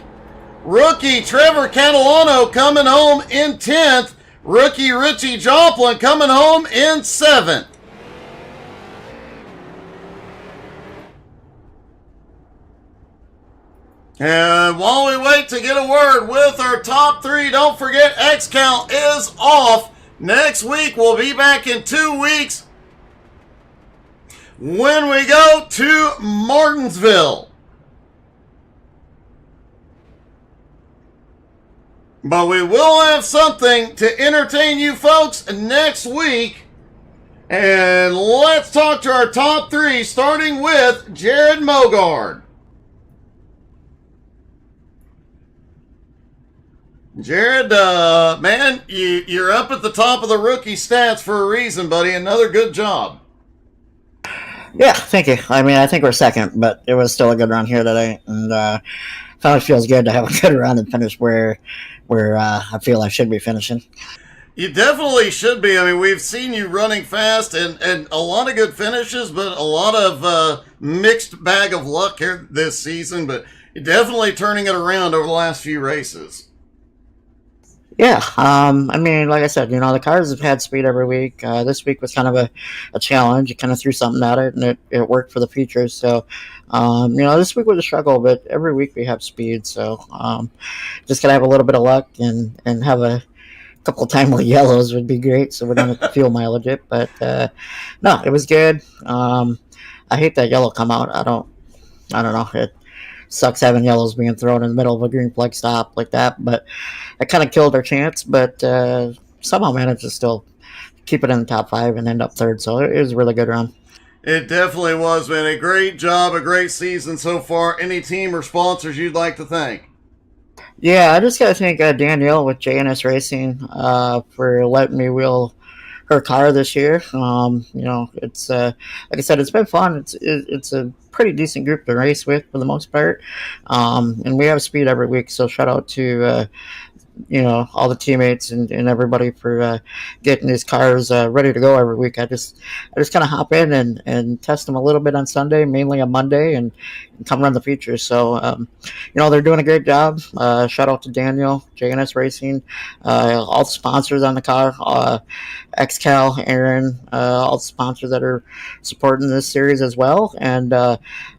Rookie Trevor Catalano coming home in 10th. Rookie Richie Joplin coming home in 7th. And while we wait to get a word with our top 3, don't forget XCAL is off. Next week, we'll be back in 2 weeks when we go to Martinsville. But we will have something to entertain you folks next week. And let's talk to our top 3, starting with Jared Mogard. Jared, man, you're up at the top of the rookie stats for a reason, buddy. Another good job. Yeah, thank you. I mean, I think we're second, but it was still a good run here today, and it feels good to have a good run and finish where I feel I should be finishing. You definitely should be. I mean, we've seen you running fast and a lot of good finishes, but a lot of mixed bag of luck here this season, but you're definitely turning it around over the last few races. Yeah, I mean, like I said, the cars have had speed every week. This week was kind of a challenge. You kind of threw something at it, and it worked for the features. So, this week was a struggle, but every week we have speed. So, just gotta have a little bit of luck and have a couple of timely yellows would be great. So we don't have to fuel mileage it. But no, it was good. I hate that yellow come out. I don't know. It sucks having yellows being thrown in the middle of a green flag stop like that, but it kind of killed our chance, but somehow managed to still keep it in the top 5 and end up third, so it was a really good run. It definitely was, man. A great job, a great season so far. Any team or sponsors you'd like to thank? Yeah, I just got to thank Danielle with JNS Racing for letting me wheel her car this year. It's like I said, it's been fun. It's a pretty decent group to race with for the most part, and we have speed every week. So shout out to all the teammates and everybody for getting these cars ready to go every week. I just kind of hop in and test them a little bit on Sunday, mainly on Monday, and come run the features. So they're doing a great job. Shout out to Daniel, JNS Racing, all the sponsors on the car, XCAL, Aaron, all the sponsors that are supporting this series as well, and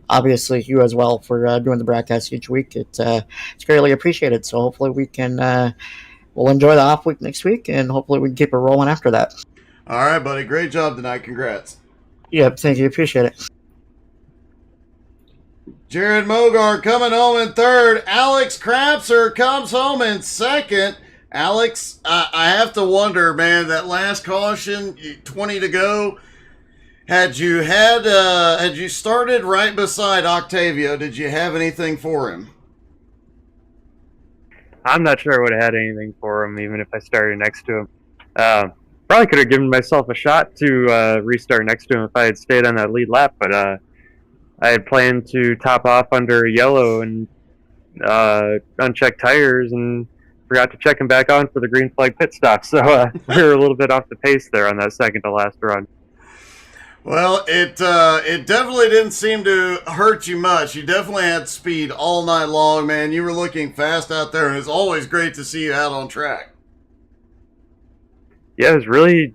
obviously you as well for doing the broadcast each week. It's greatly appreciated. So hopefully we'll enjoy the off week next week, and hopefully we can keep it rolling after that. All right, buddy. Great job tonight. Congrats. Yep, thank you. Appreciate it. Jared Mogard coming home in third. Alex Crapser comes home in second. Alex, I have to wonder, man, that last caution, 20 to go. Had you started right beside Octavio, did you have anything for him? I'm not sure I would have had anything for him, even if I started next to him. probably could have given myself a shot to restart next to him if I had stayed on that lead lap, but I had planned to top off under yellow and unchecked tires and forgot to check him back on for the green flag pit stop. So we were a little bit off the pace there on that second to last run. Well, it definitely didn't seem to hurt you much. You definitely had speed all night long, man. You were looking fast out there, and it's always great to see you out on track. Yeah, it was really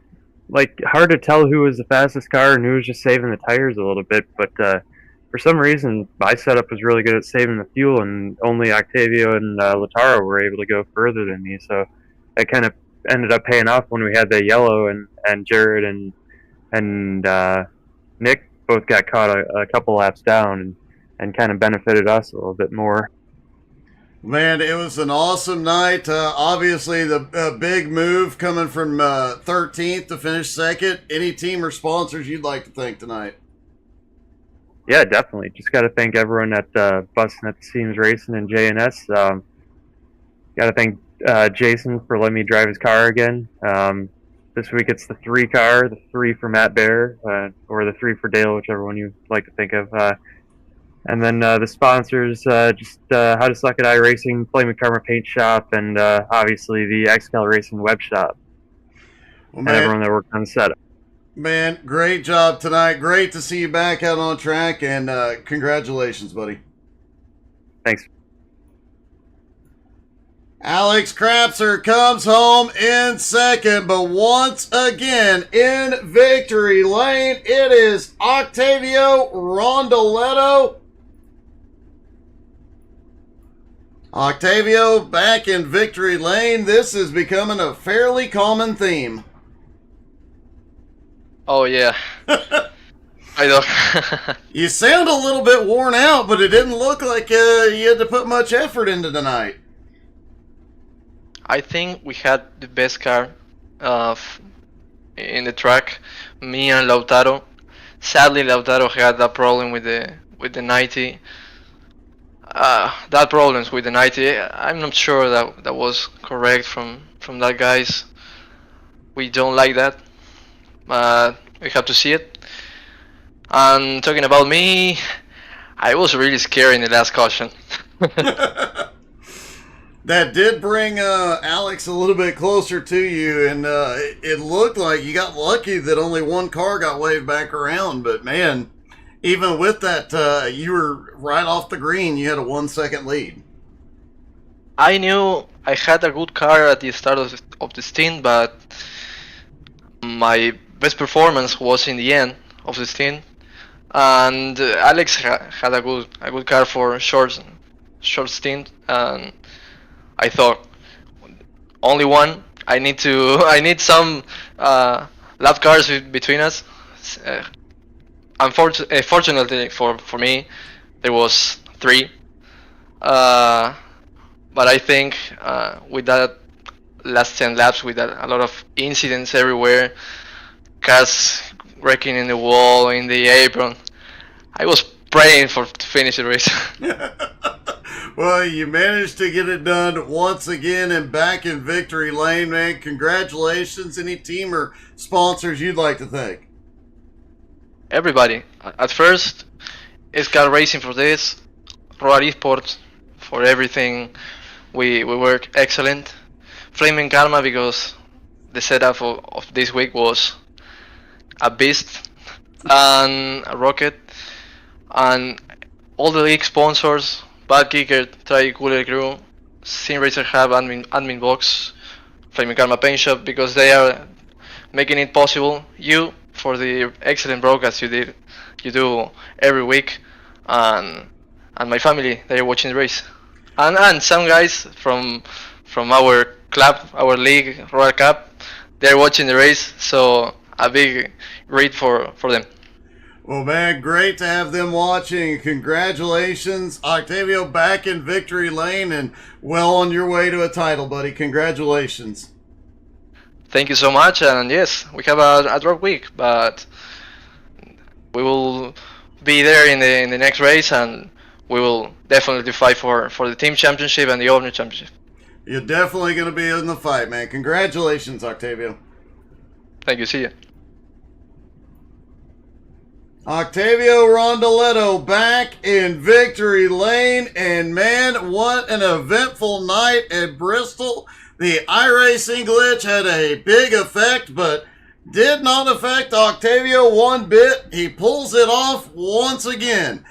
hard to tell who was the fastest car and who was just saving the tires a little bit. But for some reason, my setup was really good at saving the fuel, and only Octavio and Lautaro were able to go further than me. So that kind of ended up paying off when we had the yellow, and Jared and Nick both got caught a couple laps down and kind of benefited us a little bit more. Man, it was an awesome night. Obviously, the big move coming from 13th to finish second. Any team or sponsors you'd like to thank tonight? Yeah, definitely. Just got to thank everyone at Bustin' at the Seams Racing and JNS. Got to thank Jason for letting me drive his car again. This week it's the 3 car, the 3 for Matt Bear, or the 3 for Dale, whichever one you like to think of. And then the sponsors, just How to Suck at iRacing, Flaming Karma Paint Shop, and obviously the XCAL Racing web shop. Well, and everyone that worked on the setup. Man, great job tonight. Great to see you back out on track, and congratulations, buddy. Thanks. Alex Crapser comes home in second, but once again in victory lane, it is Octavio Rondoletto. Octavio back in victory lane. This is becoming a fairly common theme. Oh, yeah. I know. You sound a little bit worn out, but it didn't look like you had to put much effort into tonight. I think we had the best car in the track, me and Lautaro. Sadly, Lautaro had that problem with the 90. That problems with the 90. I'm not sure that was correct from that guys. We don't like that. We have to see it. And talking about me, I was really scared in the last caution. That did bring Alex a little bit closer to you, and it looked like you got lucky that only one car got waved back around. But man, even with that, you were right off the green. You had a 1 second lead. I knew I had a good car at the start of the stint, but my best performance was in the end of the stint. And Alex had a good car for short stint, and I thought only one. I need some lap cars between us. Fortunately for me, there was 3. But I think with that last 10 laps, with a lot of incidents everywhere, cars wrecking in the wall, in the apron, I was praying to finish the race. Well, you managed to get it done once again and back in victory lane, man. Congratulations. Any team or sponsors you'd like to thank? Everybody. At first, XCAL Racing for this, Roar Esports for everything. We work excellent. Flaming Karma because the setup of this week was a beast, and a rocket, and all the league sponsors. Bad Kicker, Try Cooler Crew, Sim Racer Hub, admin Box, Flaming Karma Paint Shop, because they are making it possible. You for the excellent broadcast you do every week, and my family, they are watching the race, and some guys from our club, our league, Royal Cup, they are watching the race. So a big read for them. Well, man, great to have them watching. Congratulations. Octavio back in victory lane and well on your way to a title, buddy. Congratulations. Thank you so much. And yes, we have a drop week, but we will be there in the next race, and we will definitely fight for the team championship and the owner championship. You're definitely going to be in the fight, man. Congratulations, Octavio. Thank you. See ya. Octavio Rondoletto back in victory lane, and man, what an eventful night at Bristol. The iRacing glitch had a big effect, but did not affect Octavio one bit. He pulls it off once again.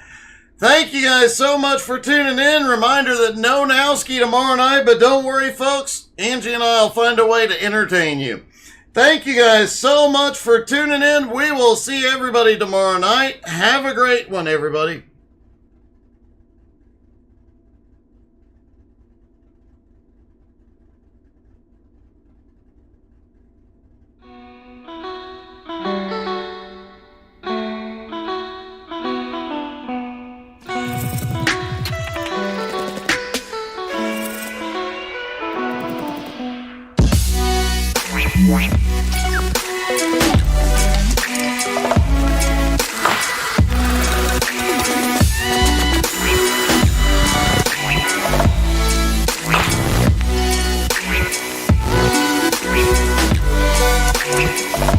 Thank you guys so much for tuning in. Reminder that no Nowski tomorrow night, but don't worry, folks. Angie and I will find a way to entertain you. Thank you guys so much for tuning in. We will see everybody tomorrow night. Have a great one, everybody. We'll be right back.